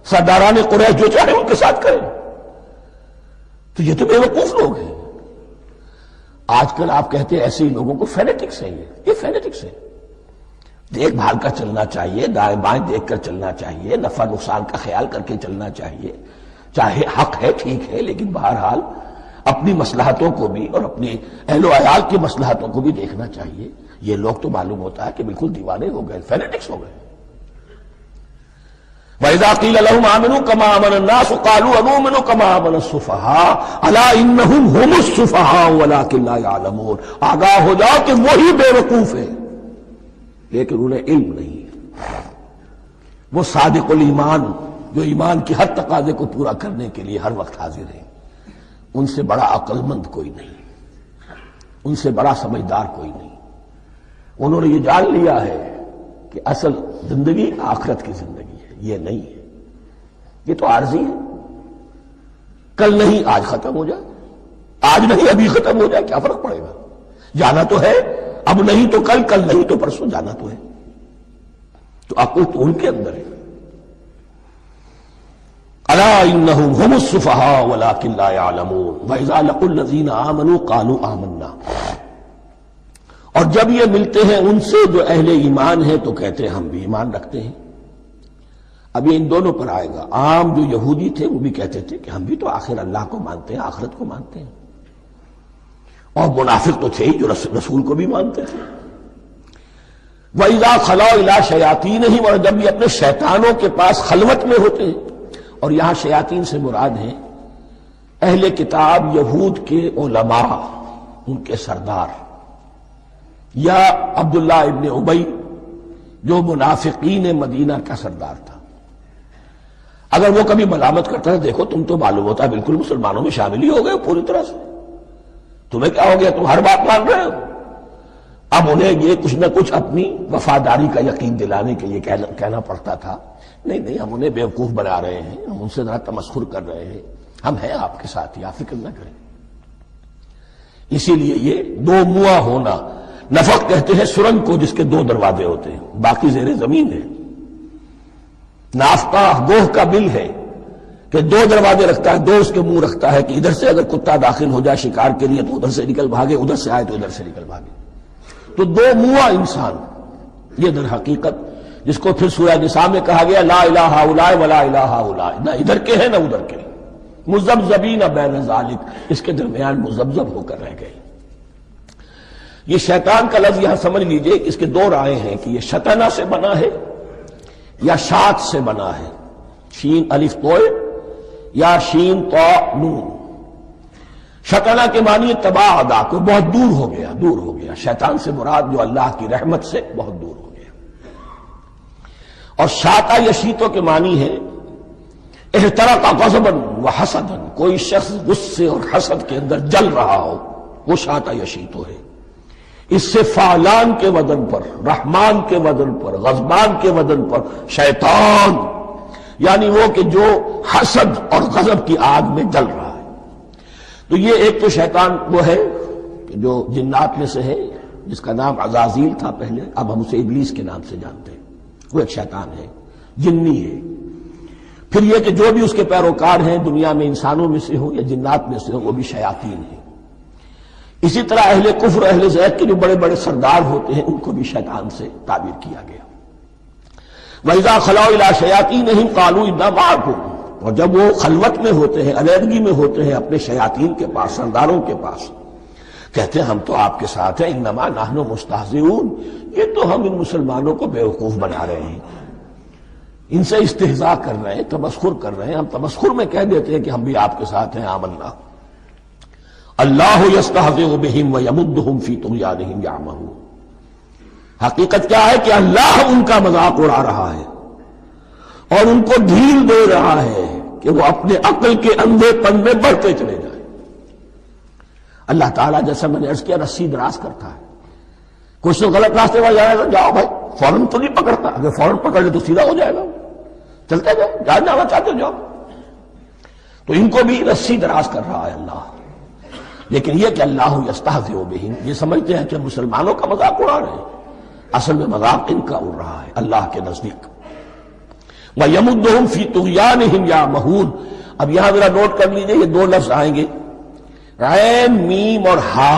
سرداران قریش جو چاہے ان کے ساتھ کریں، تو یہ تو بے وقوف لوگ ہیں۔ آج کل آپ کہتے ہیں ایسے ہی لوگوں کو فینیٹکس ہیں، یہ فینیٹکس ہیں، دیکھ بھال کر چلنا چاہیے، دائیں بائیں دیکھ کر چلنا چاہیے، نفع نقصان کا خیال کر کے چلنا چاہیے، چاہے حق ہے ٹھیک ہے، لیکن بہرحال اپنی مصلحتوں کو بھی اور اپنی اہل و عیال کی مصلحتوں کو بھی دیکھنا چاہیے۔ یہ لوگ تو معلوم ہوتا ہے کہ بالکل دیوانے ہو گئے، فینیٹکس ہو گئے۔ وَإِذَا قِيلَ لَهُمْ آمِنُوا كَمَا آمَنَ النَّاسُ قَالُوا أَنُؤْمِنُ كَمَا آمَنَ السُّفَهَاءُ أَلَا إِنَّهُمْ هُمُ السُّفَهَاءُ وَلَٰكِن لَا يَعْلَمُونَ، آگاہ ہو جاؤ کہ وہی بے وقوف ہے لیکن انہیں علم نہیں ہے۔ وہ صادق الایمان جو ایمان کی ہر تقاضے کو پورا کرنے کے لیے ہر وقت حاضر ہیں، ان سے بڑا عقل مند کوئی نہیں، ان سے بڑا سمجھدار کوئی نہیں۔ انہوں نے یہ جان لیا ہے کہ اصل زندگی آخرت کی زندگی ہے، یہ نہیں ہے، یہ تو عارضی ہے، کل نہیں آج ختم ہو جائے، آج نہیں ابھی ختم ہو جائے، کیا فرق پڑے گا؟ جانا تو ہے، اب نہیں تو کل، کل نہیں تو پرسوں، جانا تو ہے، تو عقل تو ان کے اندر ہے۔ الا انہم ھم السفہاء ولکن لا یعلمون واذا لقوا الذین آمنوا قالوا آمنا، اور جب یہ ملتے ہیں ان سے جو اہل ایمان ہیں تو کہتے ہیں ہم بھی ایمان رکھتے ہیں۔ اب یہ ان دونوں پر آئے گا۔ عام جو یہودی تھے وہ بھی کہتے تھے کہ ہم بھی تو آخر اللہ کو مانتے ہیں، آخرت کو مانتے ہیں، اور منافق تو تھے ہی جو رسول کو بھی مانتے تھے۔ وَإِذَا خَلَوْا إِلَىٰ شَيَاطِينِهِمْ، اور جب یہ اپنے شیطانوں کے پاس خلوت میں ہوتے ہیں، اور یہاں شیاطین سے مراد ہیں اہل کتاب یہود کے علماء، ان کے سردار، یا عبداللہ ابن ابی جو منافقین مدینہ کا سردار تھا۔ اگر وہ کبھی ملامت کرتا ہے، دیکھو تم تو معلوم ہوتا ہے بالکل مسلمانوں میں شامل ہی ہو گئے پوری طرح سے، تمہیں کیا ہو گیا، تم ہر بات مان رہے ہو۔ اب انہیں یہ کچھ نہ کچھ اپنی وفاداری کا یقین دلانے کے لیے کہنا پڑتا تھا، نہیں ہم انہیں بیوقوف بنا رہے ہیں، ہم ان سے ذرا تمسخر کر رہے ہیں، ہم ہیں آپ کے ساتھ ہی، آپ فکر نہ کریں۔ اسی لیے یہ دو منہ ہونا، نفق کہتے ہیں سرنگ کو جس کے دو دروازے ہوتے ہیں، باقی زیر زمین ہے۔ نافقہ گوہ کا بل ہے کہ دو دروازے رکھتا ہے، دو اس کے منہ رکھتا ہے کہ ادھر سے اگر کتا داخل ہو جائے شکار کے لیے تو ادھر سے نکل بھاگے، ادھر سے آئے تو ادھر سے نکل بھاگے۔ تو دو منہ انسان، یہ در حقیقت جس کو پھر سورہ نساء میں کہا گیا لا الہ الا ولا الہ الا، نہ ادھر کے ہیں نہ ادھر کے، مذبذبین بین ذالک، اس کے درمیان مذبذب ہو کر رہ گئے۔ یہ شیطان کا لفظ یہاں سمجھ لیجئے، اس کے دو رائے ہیں کہ یہ شطنہ سے بنا ہے یا شات سے بنا ہے، شین الف توئے یا شین تو نون۔ شطنہ کے معنی تباعدا، کو بہت دور ہو گیا، دور ہو گیا۔ شیطان سے مراد جو اللہ کی رحمت سے بہت دور ہو گیا۔ اور شاتا یشیتو کے معنی ہے احترق غضبا وحسدا، کوئی شخص غصے اور حسد کے اندر جل رہا ہو، وہ شاتا یشیتو ہے۔ اس سے فعلان کے وزن پر، رحمان کے وزن پر، غضبان کے وزن پر شیطان، یعنی وہ کہ جو حسد اور غضب کی آگ میں جل رہا ہے۔ تو یہ ایک تو شیطان وہ ہے کہ جو جنات میں سے ہے، جس کا نام عزازیل تھا پہلے، اب ہم اسے ابلیس کے نام سے جانتے ہیں، وہ ایک شیطان ہے، جنی ہے۔ پھر یہ کہ جو بھی اس کے پیروکار ہیں دنیا میں انسانوں میں سے ہو یا جنات میں سے ہو، وہ بھی شیاطین ہیں۔ اسی طرح اہل کفر، اہل زیغ کے جو بڑے بڑے سردار ہوتے ہیں، ان کو بھی شیطان سے تعبیر کیا گیا۔ وَإِذَا خَلَوْا إِلَىٰ شَيَاطِينِهِمْ قَالُوا إِنَّا مَعَكُمْ، اور جب وہ خلوت میں ہوتے ہیں، علیحدگی میں ہوتے ہیں اپنے شیاطین کے پاس، سرداروں کے پاس، کہتے ہیں ہم تو آپ کے ساتھ ہیں، انما نحن مستہزئون، یہ تو ہم ان مسلمانوں کو بیوقوف بنا رہے ہیں، ان سے استہزاء کر رہے ہیں، تمسخر کر رہے ہیں۔ ہم تمسخر میں کہہ دیتے ہیں کہ ہم بھی آپ کے ساتھ ہیں، آمنا۔ اللہ یستہزئ بہم ویمدہم فی طغیانہم یعمہون، حقیقت کیا ہے کہ اللہ ان کا مذاق اڑا رہا ہے اور ان کو ڈھیل دے رہا ہے کہ وہ اپنے عقل کے اندھے پن میں بڑھتے چلے جائیں۔ اللہ تعالیٰ جیسا میں نے عرض کیا رسی دراز کرتا ہے، کچھ تو غلط راستے پر جائے گا، جاؤ بھائی، فوراً تو نہیں پکڑتا، اگر فوراً پکڑ لے تو سیدھا ہو جائے گا، چلتے جاؤ، جہاں جانا چاہتے ہو جاؤ۔ تو ان کو بھی رسی دراز کر رہا ہے اللہ، لیکن یہ کہ اللہ یستہزئ بہم، یہ سمجھتے ہیں کہ مسلمانوں کا مذاق اڑا رہے ہیں، اصل میں مذاق ان کا اڑ رہا ہے اللہ کے نزدیک۔ وَيَمُدُّهُمْ فِي طُغْيَانِهِمْ يَعْمَهُونَ، اب یہاں ذرا نوٹ کر لیجئے، یہ دو لفظ آئیں گے، عین میم اور ہا،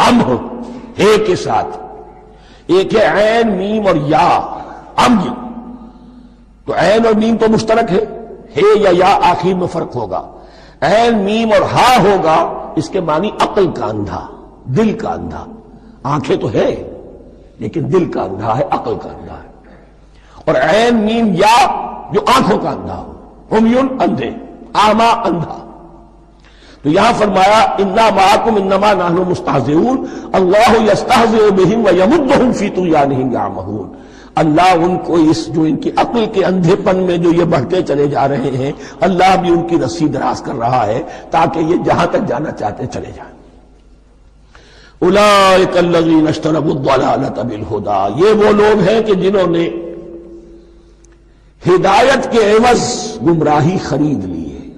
امہ ہے کے ساتھ، ایک ہے عین میم اور یا، امج، تو عین اور میم تو مشترک ہے یا آخر میں فرق ہوگا، عین میم اور ہا ہوگا، اس کے معنی عقل کا اندھا، دل کا اندھا، آنکھیں تو ہے لیکن دل کا اندھا ہے، عقل کا اندھا ہے۔ اور عین میم یا جو آنکھوں کا اندھا ہو، عمیون اندھے، اعمیٰ اندھا۔ تو یہاں فرمایا انا معکم انما نحن مستہزئون، اللہ یستہزئ بہم ویمدہم فی طغیانہم یعمہون، اللہ ان کو اس جو ان کی عقل کے اندھے پن میں جو یہ بڑھتے چلے جا رہے ہیں، اللہ بھی ان کی رسی دراز کر رہا ہے تاکہ یہ جہاں تک جانا چاہتے چلے جائیں۔ اولئک الذین اشتروا الضلالۃ بالہدی، یہ وہ لوگ ہیں کہ جنہوں نے ہدایت کے عوض گمراہی خرید لی ہے۔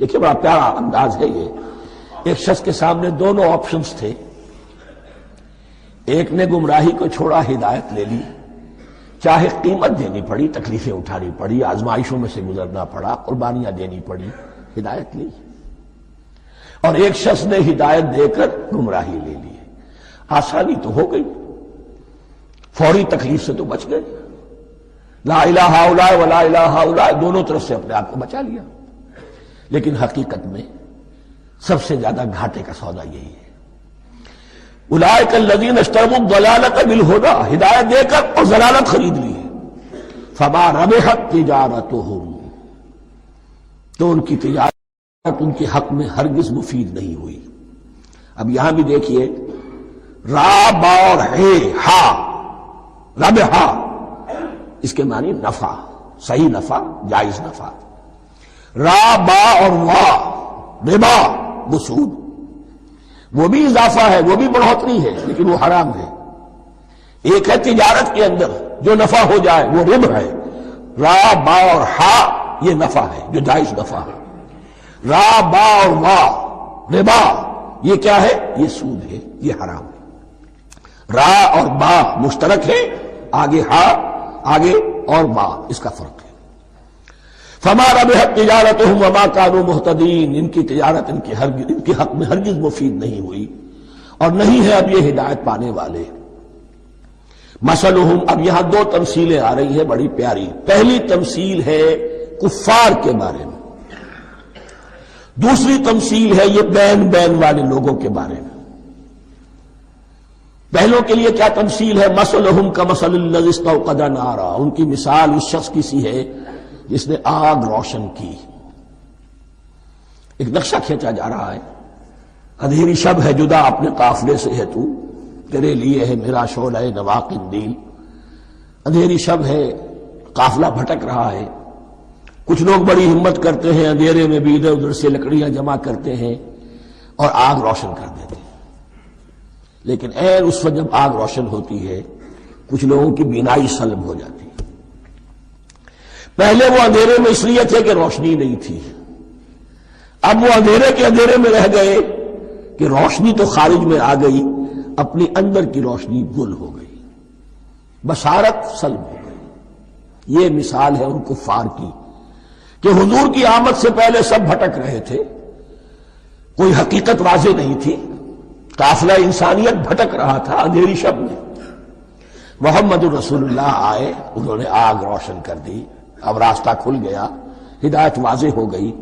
دیکھیے بڑا پیارا انداز ہے یہ، ایک شخص کے سامنے دونوں آپشنز تھے، ایک نے گمراہی کو چھوڑا، ہدایت لے لی، چاہے قیمت دینی پڑی، تکلیفیں اٹھانی پڑی، آزمائشوں میں سے گزرنا پڑا، قربانیاں دینی پڑی، ہدایت لی، اور ایک شخص نے ہدایت دے کر گمراہی لے لی۔ آسانی تو ہو گئی، فوری تکلیف سے تو بچ گئے، لا الہ الا ولا الہ الا، دونوں طرف سے اپنے آپ کو بچا لیا. لیکن حقیقت میں سب سے زیادہ گھاٹے کا سودا یہی ہے. اولئک الذین اشتروا الضلالۃ بالہدی، ہدایت دے کر اور ضلالت خرید لی ہے. فما ربحت تجارتہم، تو ان کی تجارت ان کے حق میں ہرگز مفید نہیں ہوئی. اب یہاں بھی دیکھیے را با اور ہے ہا، ربحا اس کے معنی نفع، صحیح نفع، جائز نفع. را با اور وا ربا وہ سود، وہ بھی اضافہ ہے، وہ بھی بڑھوتری ہے، لیکن وہ حرام ہے. ایک ہے تجارت کے اندر جو نفع ہو جائے وہ رب ہے. را با اور ہا یہ نفع ہے جو جائز نفع ہے. را با اور وا ربا یہ کیا ہے؟ یہ سود ہے، یہ حرام ہے. را اور با مشترک ہے، آگے ہا آگے اور با اس کا فرق ہے. فما ربحت تجارتہم وما کانوا مہتدین، ان کی تجارت ان کے حق میں ہرگز مفید نہیں ہوئی اور نہیں ہے اب یہ ہدایت پانے والے. مثلہم، اب یہاں دو تمثیلیں آ رہی ہیں بڑی پیاری. پہلی تمثیل ہے کفار کے بارے میں، دوسری تمثیل ہے یہ بین والے لوگوں کے بارے میں. پہلوں کے لیے کیا تمثیل ہے؟ مثلہم کمثل الذی استوقد نارا، ان کی مثال اس شخص کی سی ہے جس نے آگ روشن کی. ایک نقشہ کھینچا جا رہا ہے. اندھیری شب ہے جدا اپنے قافلے سے ہے تو، تیرے لیے ہے میرا شعلہ نوا قندیل. اندھیری شب ہے، قافلہ بھٹک رہا ہے. کچھ لوگ بڑی ہمت کرتے ہیں، اندھیرے میں بھی ادھر ادھر سے لکڑیاں جمع کرتے ہیں اور آگ روشن کر دیتے ہیں. لیکن عین اس وقت جب آگ روشن ہوتی ہے کچھ لوگوں کی بینائی سلب ہو جاتی ہے. پہلے وہ اندھیرے میں اس لیے تھے کہ روشنی نہیں تھی، اب وہ اندھیرے کے اندھیرے میں رہ گئے کہ روشنی تو خارج میں آ گئی، اپنی اندر کی روشنی گل ہو گئی، بصارت سلب ہو گئی. یہ مثال ہے ان کفار کی کہ حضور کی آمد سے پہلے سب بھٹک رہے تھے، کوئی حقیقت واضح نہیں تھی، قافلہ انسانیت بھٹک رہا تھا اندھیری شب میں. محمد رسول اللہ آئے، انہوں نے آگ روشن کر دی، اب راستہ کھل گیا، ہدایت واضح ہو گئی.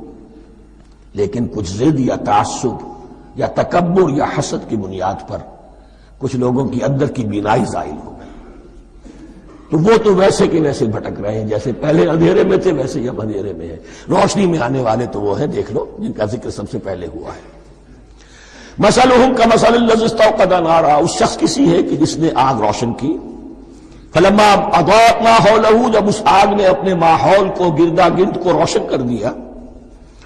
لیکن کچھ ضد یا تعصب یا تکبر یا حسد کی بنیاد پر کچھ لوگوں کی اندر کی بینائی زائل ہو گئی، تو وہ تو ویسے کے ویسے بھٹک رہے ہیں جیسے پہلے اندھیرے میں تھے، ویسے اب اندھیرے میں ہے. روشنی میں آنے والے تو وہ ہیں، دیکھ لو جن کا ذکر سب سے پہلے ہوا ہے. مثلہم کمثل الذی استوقد نارا، اس شخص کی سی ہے کہ جس نے آگ روشن کی. فلما اضاءت ما حولہ، جب اس آگ نے اپنے ماحول کو گردا گرد کو روشن کر دیا.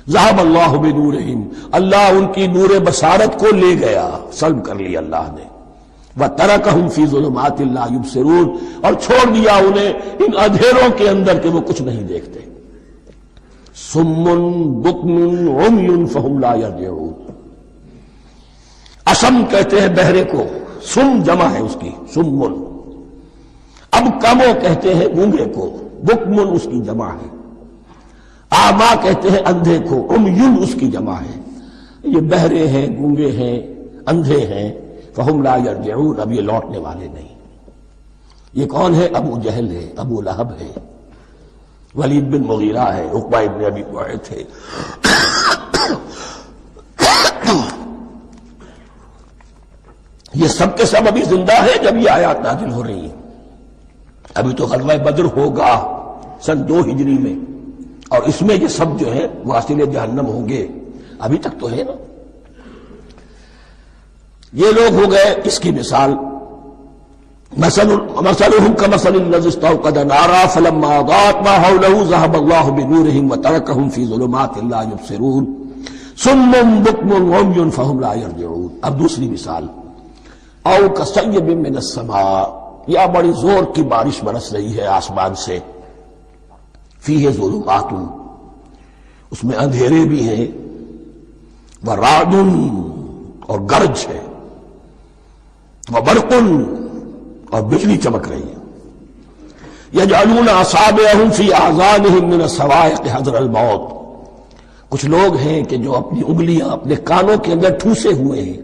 ذهب اللہ بنورہم، اللہ ان کی نور بصارت کو لے گیا، سلب کر لیا اللہ نے. وترکہم فی ظلمات لا یبصرون، اور چھوڑ دیا انہیں ان اندھیروں کے اندر کہ وہ کچھ نہیں دیکھتے. صم بکم عمی فہم لا یرجعون، اسم کہتے ہیں بہرے کو، سم جمع ہے اس کی، سمن. اب کمو کہتے ہیں گونگے کو، بکمن اس کی جمع ہے. آما کہتے ہیں اندھے کو، عمیون اس کی جمع ہے. یہ بہرے ہیں، گونگے ہیں، اندھے ہیں. فہم لا یرجعون، اب یہ لوٹنے والے نہیں. یہ کون ہے؟ ابو جہل ہے، ابو لہب ہے، ولید بن مغیرہ ہے، عقبہ ابن ابی معیط ہے. یہ سب کے سب ابھی زندہ ہے جب یہ آیات نازل ہو رہی ہیں. ابھی تو غزوہ بدر ہوگا سن 2 ہجری میں، اور اس میں یہ سب جو ہے واصل جہنم ہوں گے، ابھی تک تو ہے نا. یہ لوگ ہو گئے اس کی مثال. مثلہم کمثل الذی استوقد نارا فلما اضاءت ما حولہ ذهب اللہ بنورہم وترکہم فی ظلمات لا یبصرون صم بکم عمی فہم لا یرجعون. اب دوسری مثال، او کصیب من السماء، یا بڑی زور کی بارش برس رہی ہے آسمان سے. فیہ ظلمات، اس میں اندھیرے بھی ہیں، ورعد اور گرج ہے، وبرق اور بجلی چمک رہی ہے. یجعلون اصابعہم فی اذانہم من الصواعق حذر الموت، کچھ لوگ ہیں کہ جو اپنی انگلیاں اپنے کانوں کے اندر ٹھوسے ہوئے ہیں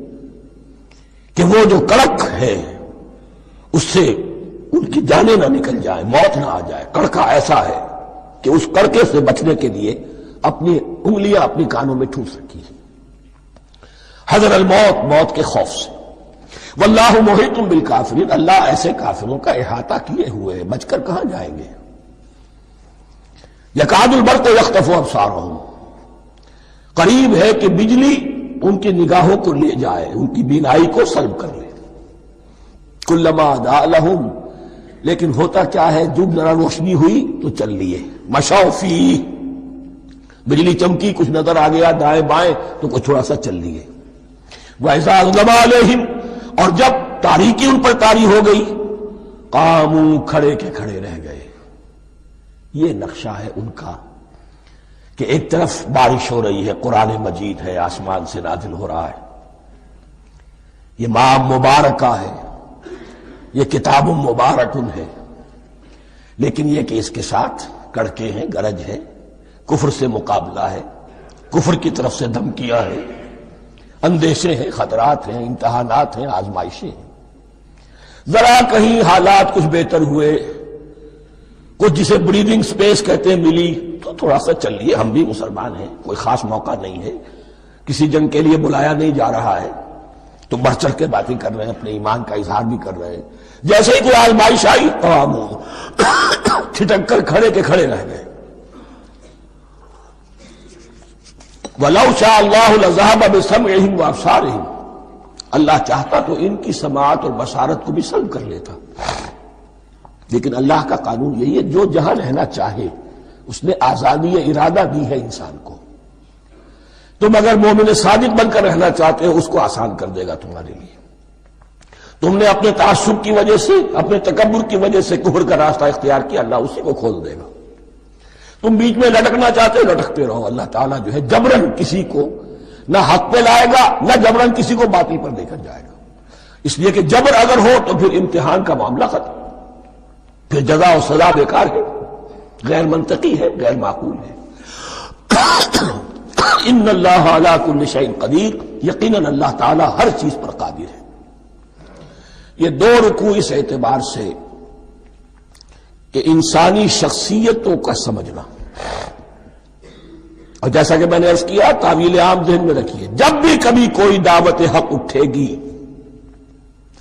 کہ وہ جو کڑک ہے اس سے ان کی جانیں نہ نکل جائیں، موت نہ آ جائے۔ کڑکا ایسا ہے کہ اس کڑکے سے بچنے کے لیے اپنی انگلیاں اپنی کانوں میں ٹھوس رکھی ہیں، حذر الموت، موت کے خوف سے۔ واللہ محیط بالکافرین، اللہ ایسے کافروں کا احاطہ کیے ہوئے ہے، بچ کر کہاں جائیں گے۔ یکاد البرق یخطف ابصارہم، قریب ہے کہ بجلی ان کی نگاہوں کو لے جائے، ان کی بینائی کو سلب کر لے۔ کلما اضاء لہم، لیکن ہوتا کیا ہے، جب ذرا روشنی ہوئی تو چل لیے۔ مشوا فیہ، بجلی چمکی، کچھ نظر آ گیا دائیں بائیں تو کچھ تھوڑا سا چل لیے۔ وَإِذَا أَظْلَمَ عَلَيْهِمْ، اور جب تاریکی ان پر طاری ہو گئی، قاموا، کھڑے کے کھڑے رہ گئے۔ یہ نقشہ ہے ان کا کہ ایک طرف بارش ہو رہی ہے، قرآن مجید ہے، آسمان سے نازل ہو رہا ہے، یہ ماہ مبارکہ ہے، یہ کتاب مبارکن ہے، لیکن یہ کہ اس کے ساتھ کڑکے ہیں، گرج ہے، کفر سے مقابلہ ہے، کفر کی طرف سے دھمکیاں ہیں، اندیشے ہیں، خطرات ہیں، امتحانات ہیں، آزمائشیں ہیں۔ ذرا کہیں حالات کچھ بہتر ہوئے، کچھ جسے بریدنگ سپیس کہتے ہیں ملی، تو تھوڑا سا چل لیے، ہم بھی مسلمان ہیں، کوئی خاص موقع نہیں ہے، کسی جنگ کے لیے بلایا نہیں جا رہا ہے، تو بڑھ چڑھ کے باتیں کر رہے ہیں، اپنے ایمان کا اظہار بھی کر رہے ہیں۔ جیسے ہی کوئی آزمائش آئی، قاموا، چھٹک کر کھڑے کے کھڑے رہ گئے۔ وَلَوْ شَاءَ اللَّهُ لَذَهَبَ بِسَمْعِهِمْ وَأَبْصَارِهِمْ، اللہ چاہتا تو ان کی سماعت اور بصارت کو بھی سلب کر لیتا، لیکن اللہ کا قانون یہی ہے، جو جہاں رہنا چاہے اس نے آزادی ارادہ دی ہے انسان کو۔ تم اگر مومن صادق بن کر رہنا چاہتے ہو، اس کو آسان کر دے گا تمہارے لیے۔ تم نے اپنے تعصب کی وجہ سے، اپنے تکبر کی وجہ سے کفر کا راستہ اختیار کیا، اللہ اسی کو کھول دے گا۔ تم بیچ میں لٹکنا چاہتے ہو، لٹکتے رہو، اللہ تعالیٰ جو ہے جبرن کسی کو نہ حق پہ لائے گا، نہ جبرن کسی کو باطل پر لے کر جائے گا۔ اس لیے کہ جبر اگر ہو تو پھر امتحان کا معاملہ ختم، پھر جزا و سزا بیکار ہے، غیر منطقی ہے، غیر معقول ہے۔ ان اللہ علی کل شیء قدیر، یقیناً اللہ تعالیٰ ہر چیز پر قادر ہے۔ یہ دو رکوع اس اعتبار سے کہ انسانی شخصیتوں کا سمجھنا، اور جیسا کہ میں نے عرض کیا، تعویل عام ذہن میں رکھیے، جب بھی کبھی کوئی دعوت حق اٹھے گی،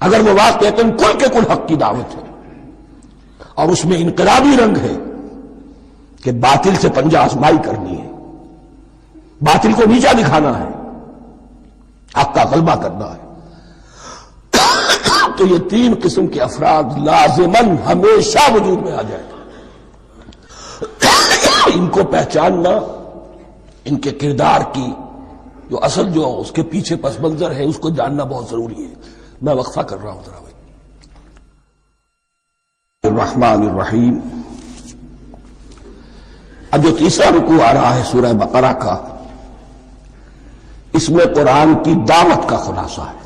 اگر وہ واقعتاً کل کے کل حق کی دعوت ہے اور اس میں انقلابی رنگ ہے کہ باطل سے پنجہ آزمائی کرنی ہے، باطل کو نیچا دکھانا ہے، حق کا غلبہ کرنا ہے، تو یہ تین قسم کے افراد لازماً ہمیشہ وجود میں آ جائیں گے۔ ان کو پہچاننا، ان کے کردار کی جو اصل جو اس کے پیچھے پس منظر ہے، اس کو جاننا بہت ضروری ہے۔ میں وقفہ کر رہا ہوں ذرا بھائی۔ الرحمن الرحیم، اب جو تیسرا رکوع آ رہا ہے سورہ بقرہ کا، اس میں قرآن کی دعوت کا خلاصہ ہے۔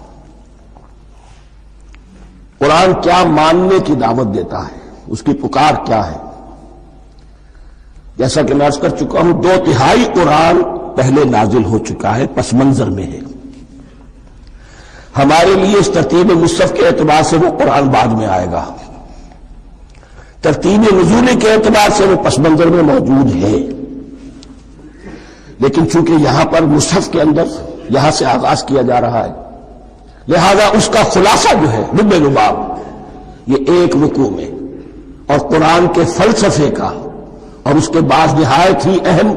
قرآن کیا ماننے کی دعوت دیتا ہے، اس کی پکار کیا ہے۔ جیسا کہ میں عرض کر چکا ہوں، 2/3 قرآن پہلے نازل ہو چکا ہے، پس منظر میں ہے۔ ہمارے لیے اس ترتیب مصحف کے اعتبار سے وہ قرآن بعد میں آئے گا، ترتیب نزولی کے اعتبار سے وہ پس منظر میں موجود ہے، لیکن چونکہ یہاں پر مصحف کے اندر یہاں سے آغاز کیا جا رہا ہے، لہذا اس کا خلاصہ جو ہے لب لباب یہ ایک رکوع میں، اور قرآن کے فلسفے کا اور اس کے بعد نہایت ہی اہم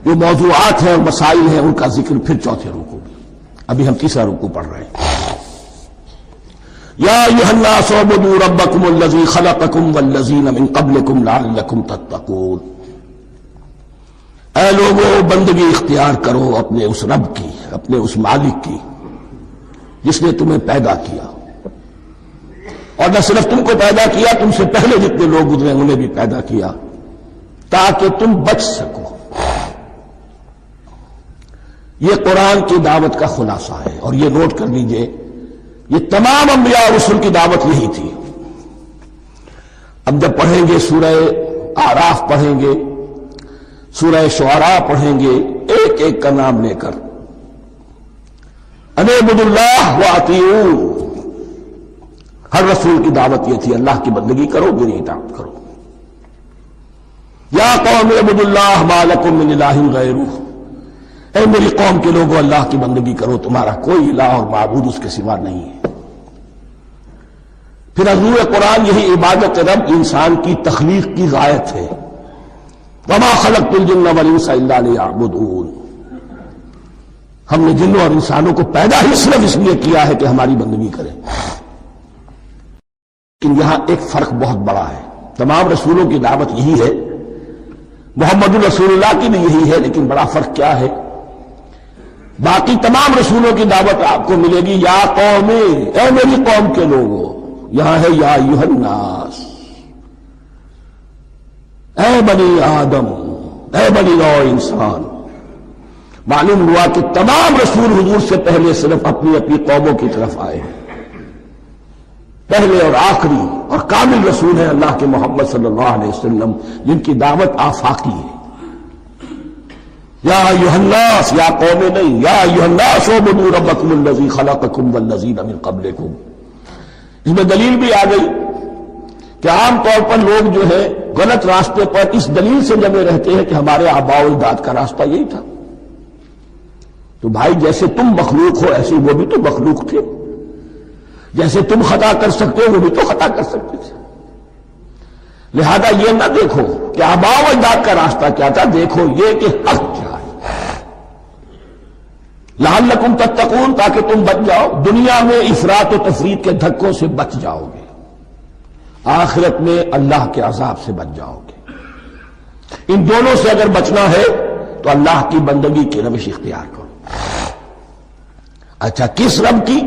جو موضوعات ہیں اور مسائل ہیں ان کا ذکر پھر چوتھے رکوع میں۔ ابھی ہم تیسرا رکوع پڑھ رہے ہیں۔ یا ایھا الناس اعبدوا ربکم الذی خلقکم والذین من قبلکم لعلکم تتقون، اے لوگو بندگی اختیار کرو اپنے اس رب کی، اپنے اس مالک کی جس نے تمہیں پیدا کیا، اور نہ صرف تم کو پیدا کیا، تم سے پہلے جتنے لوگ گزرے انہیں بھی پیدا کیا تاکہ تم بچ سکو۔ یہ قرآن کی دعوت کا خلاصہ ہے، اور یہ نوٹ کر لیجئے، یہ تمام انبیاء اور رسل کی دعوت یہی تھی۔ اب جب پڑھیں گے سورہ اعراف پڑھیں گے، سورہ شعراء پڑھیں گے، ایک ایک کا نام لے کر ان اعبدوا اللہ واطیعوہ، ہر رسول کی دعوت یہ تھی اللہ کی بندگی کرو، میری اطاعت کرو۔ یا قوم اعبدوا اللہ ما لکم من الہ غیرہ، اے میری قوم کے لوگوں اللہ کی بندگی کرو، تمہارا کوئی الہ اور معبود اس کے سوا نہیں ہے۔ پھر حضور قرآن یہی عبادت رب انسان کی تخلیق کی غایت ہے، وما خلقت الجن والانس الا لیعبدون، ہم نے جنوں اور انسانوں کو پیدا ہی صرف اس لیے کیا ہے کہ ہماری بندگی کریں۔ لیکن یہاں ایک فرق بہت بڑا ہے، تمام رسولوں کی دعوت یہی ہے، محمد الرسول اللہ کی بھی یہی ہے، لیکن بڑا فرق کیا ہے؟ باقی تمام رسولوں کی دعوت آپ کو ملے گی یا قوم، اے میری قوم کے لوگوں، یہاں ہے یا ایھا الناس، اے بنی آدم، اے بنی نوع انسان۔ معلوم ہوا کہ تمام رسول حضور سے پہلے صرف اپنی اپنی قوموں کی طرف آئے ہیں، پہلے اور آخری اور کامل رسول ہیں اللہ کے محمد صلی اللہ علیہ وسلم، جن کی دعوت آفاقی ہے۔ یا ایھا الناس، یا قوم نہیں، یا ایھا الناس اعبدوا ربکم الذی خلقکم والذین من قبلکم۔ اس میں دلیل بھی آ گئی کہ عام طور پر لوگ جو ہے غلط راستے پر اس دلیل سے جمے رہتے ہیں کہ ہمارے آباء و اجداد کا راستہ یہی تھا۔ تو بھائی جیسے تم مخلوق ہو ایسے وہ بھی تو مخلوق تھے، جیسے تم خطا کر سکتے ہو وہ بھی تو خطا کر سکتے تھے، لہذا یہ نہ دیکھو کہ آباء و اجداد کا راستہ کیا تھا، دیکھو یہ کہ حق کیا ہے، لعلکم تتقون، تاکہ تم بچ جاؤ، دنیا میں افراط و تفریط کے دھکوں سے بچ جاؤ گے، آخرت میں اللہ کے عذاب سے بچ جاؤ گے۔ ان دونوں سے اگر بچنا ہے تو اللہ کی بندگی کی روش اختیار کرو۔ اچھا کس رب کی؟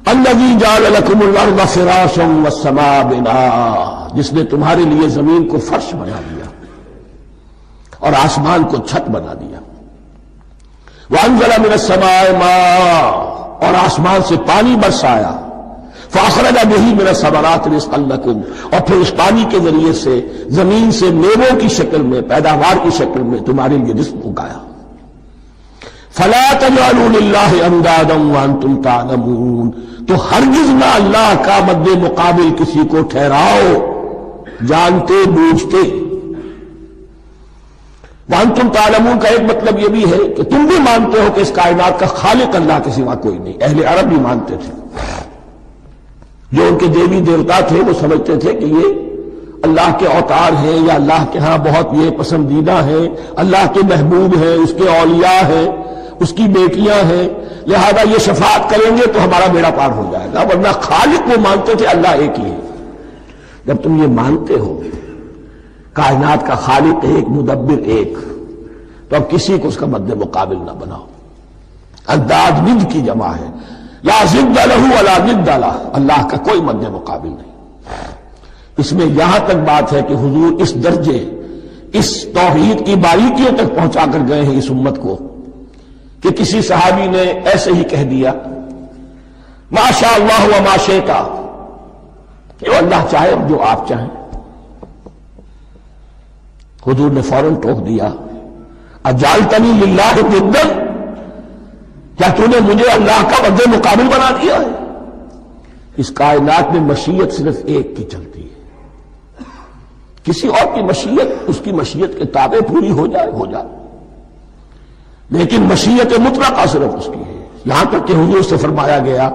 الذی جعل لکم الارض فراشا والسماء بناء، جس نے تمہارے لیے زمین کو فرش بنا دیا اور آسمان کو چھت بنا دیا۔ وانزل من السماء ماء، اور آسمان سے پانی برسایا، فاخرج به من الثمرات رزقا لکم، اور پھر اس پانی کے ذریعے سے زمین سے میووں کی شکل میں، پیداوار کی شکل میں تمہارے لیے رزق اگایا۔ فلا تجعلوا للہ اندادا وانتم تعلمون، تو ہرگز نہ اللہ کا مد مقابل کسی کو ٹھہراؤ جانتے بوجھتے۔ وانتم تعلمون کا ایک مطلب یہ بھی ہے کہ تم بھی مانتے ہو کہ اس کائنات کا خالق اللہ کے سوا کوئی نہیں۔ اہل عرب بھی مانتے تھے، جو ان کے دیوی دیوتا تھے وہ سمجھتے تھے کہ یہ اللہ کے اوتار ہیں یا اللہ کے ہاں بہت یہ پسندیدہ ہیں، اللہ کے محبوب ہیں، اس کے اولیاء ہیں، اس کی بیٹیاں ہیں، لہذا یہ شفاعت کریں گے تو ہمارا بیڑا پار ہو جائے گا، ورنہ خالق وہ مانتے تھے اللہ ایک ہی ہے۔ جب تم یہ مانتے ہو کائنات کا خالق ایک، مدبر ایک، تو اب کسی کو اس کا مد مقابل نہ بناؤ۔ انداز ند کی جمع ہے، لا ضد لہ ولا ند لہ، اللہ کا کوئی مد مقابل نہیں۔ اس میں یہاں تک بات ہے کہ حضور اس درجے، اس توحید کی باریکیوں تک پہنچا کر گئے ہیں اس امت کو کہ کسی صحابی نے ایسے ہی کہہ دیا ما شاء اللہ و ما شئت، جو اللہ چاہے جو آپ چاہیں۔ حضور نے فوراً ٹوک دیا اجعلتنی للہ ندا، کیا تو نے مجھے اللہ کا مد مقابل بنا دیا ہے؟ اس کائنات میں مشیت صرف ایک کی چلتی ہے، کسی اور کی مشیت اس کی مشیت کے تابع پوری ہو جائے، لیکن مشیت مطلقہ صرف اس کی ہے۔ یہاں تک کہ حضور سے فرمایا گیا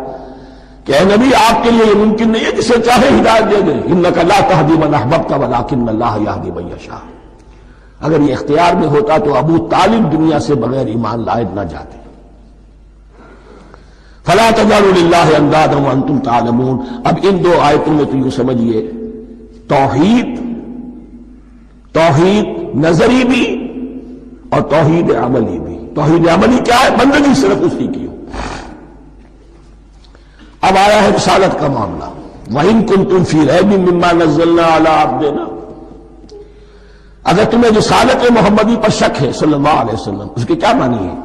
کہ اے نبی آپ کے لیے یہ ممکن نہیں ہے جسے چاہے ہدایت دے دے، انک لا تہدی من احببت ولکن اللہ یہدی من یشاء۔ اگر یہ اختیار میں ہوتا تو ابو طالب دنیا سے بغیر ایمان لائے نہ جاتے۔ فلا تجعلوا للہ اندادا وانتم تعلمون۔ اب ان دو آیتوں میں تو یوں سمجھیے توحید نظری بھی اور توحید عملی بھی۔ توحید عملی کیا ہے؟ بندگی صرف اسی کی ہو۔ اب آیا ہے رسالت کا معاملہ، وَإِن كُنتُمْ فِي رَيْبٍ مِّمَّا نَزَّلْنَا عَلَىٰ عَبْدِنَا، اگر تمہیں رسالت محمدی پر شک ہے صلی اللہ علیہ وسلم، اس کے کیا معنی ہے؟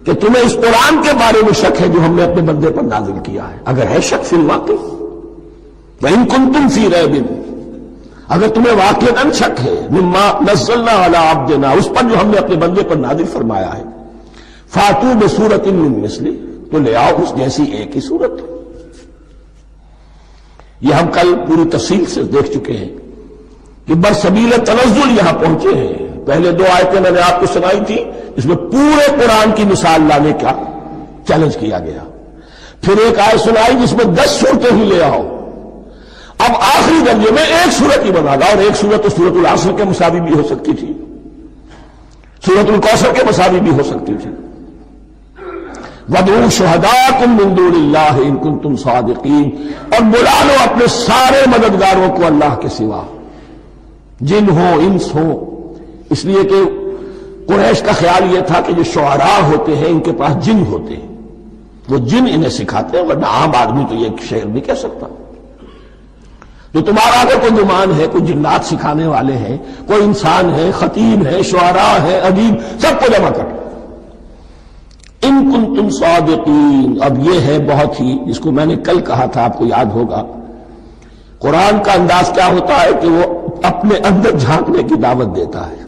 کہ تمہیں اس قرآن کے بارے میں شک ہے جو ہم نے اپنے بندے پر نازل کیا ہے۔ اگر ہے شک فی الواقع، وَإِن كُنتُمْ فِي رَيْبٍ، اگر تمہیں واقعتاً شک ہے مما نزلنا علی عبدنا، اس پر جو ہم نے اپنے بندے پر نازل فرمایا ہے، فاتوا بسورۃ من مثلہ، تو لے آؤ اس جیسی ایک ہی صورت۔ یہ ہم کل پوری تفصیل سے دیکھ چکے ہیں کہ برسبیل تنزل یہاں پہنچے ہیں. پہلے 2 آیتیں میں نے آپ کو سنائی تھی، اس میں پورے قرآن کی مثال لانے کا چیلنج کیا گیا. پھر ایک آیت سنائی جس میں 10 صورتیں ہی لے آؤ. اب آخری درجے میں ایک صورت ہی بنا لا، اور ایک صورت تو سورۃ العصر کے مساوی بھی ہو سکتی تھی، سورۃ الکوثر کے مساوی بھی ہو سکتی تھی. وَادْعُوا شُهَدَاءَكُم مِّن دُونِ اللَّهِ إِن كُنتُمْ صَادِقِينَ، اور بلا لو اپنے سارے مددگاروں کو اللہ کے سوا، جن ہو انس ہو. اس لیے کہ قریش کا خیال یہ تھا کہ جو شعراء ہوتے ہیں ان کے پاس جن ہوتے ہیں، وہ جن انہیں سکھاتے ہیں، ورنہ عام آدمی تو یہ شعر نہیں کہہ سکتا. تو تمہارا اگر کوئی گمان ہے کوئی جنات سکھانے والے ہیں، کوئی انسان ہے، خطیب ہے، شعراء ہے، ادیب، سب کو جمع کر. ان کنتم صادقین. اب یہ ہے بہت ہی، جس کو میں نے کل کہا تھا، آپ کو یاد ہوگا، قرآن کا انداز کیا ہوتا ہے کہ وہ اپنے اندر جھانکنے کی دعوت دیتا ہے.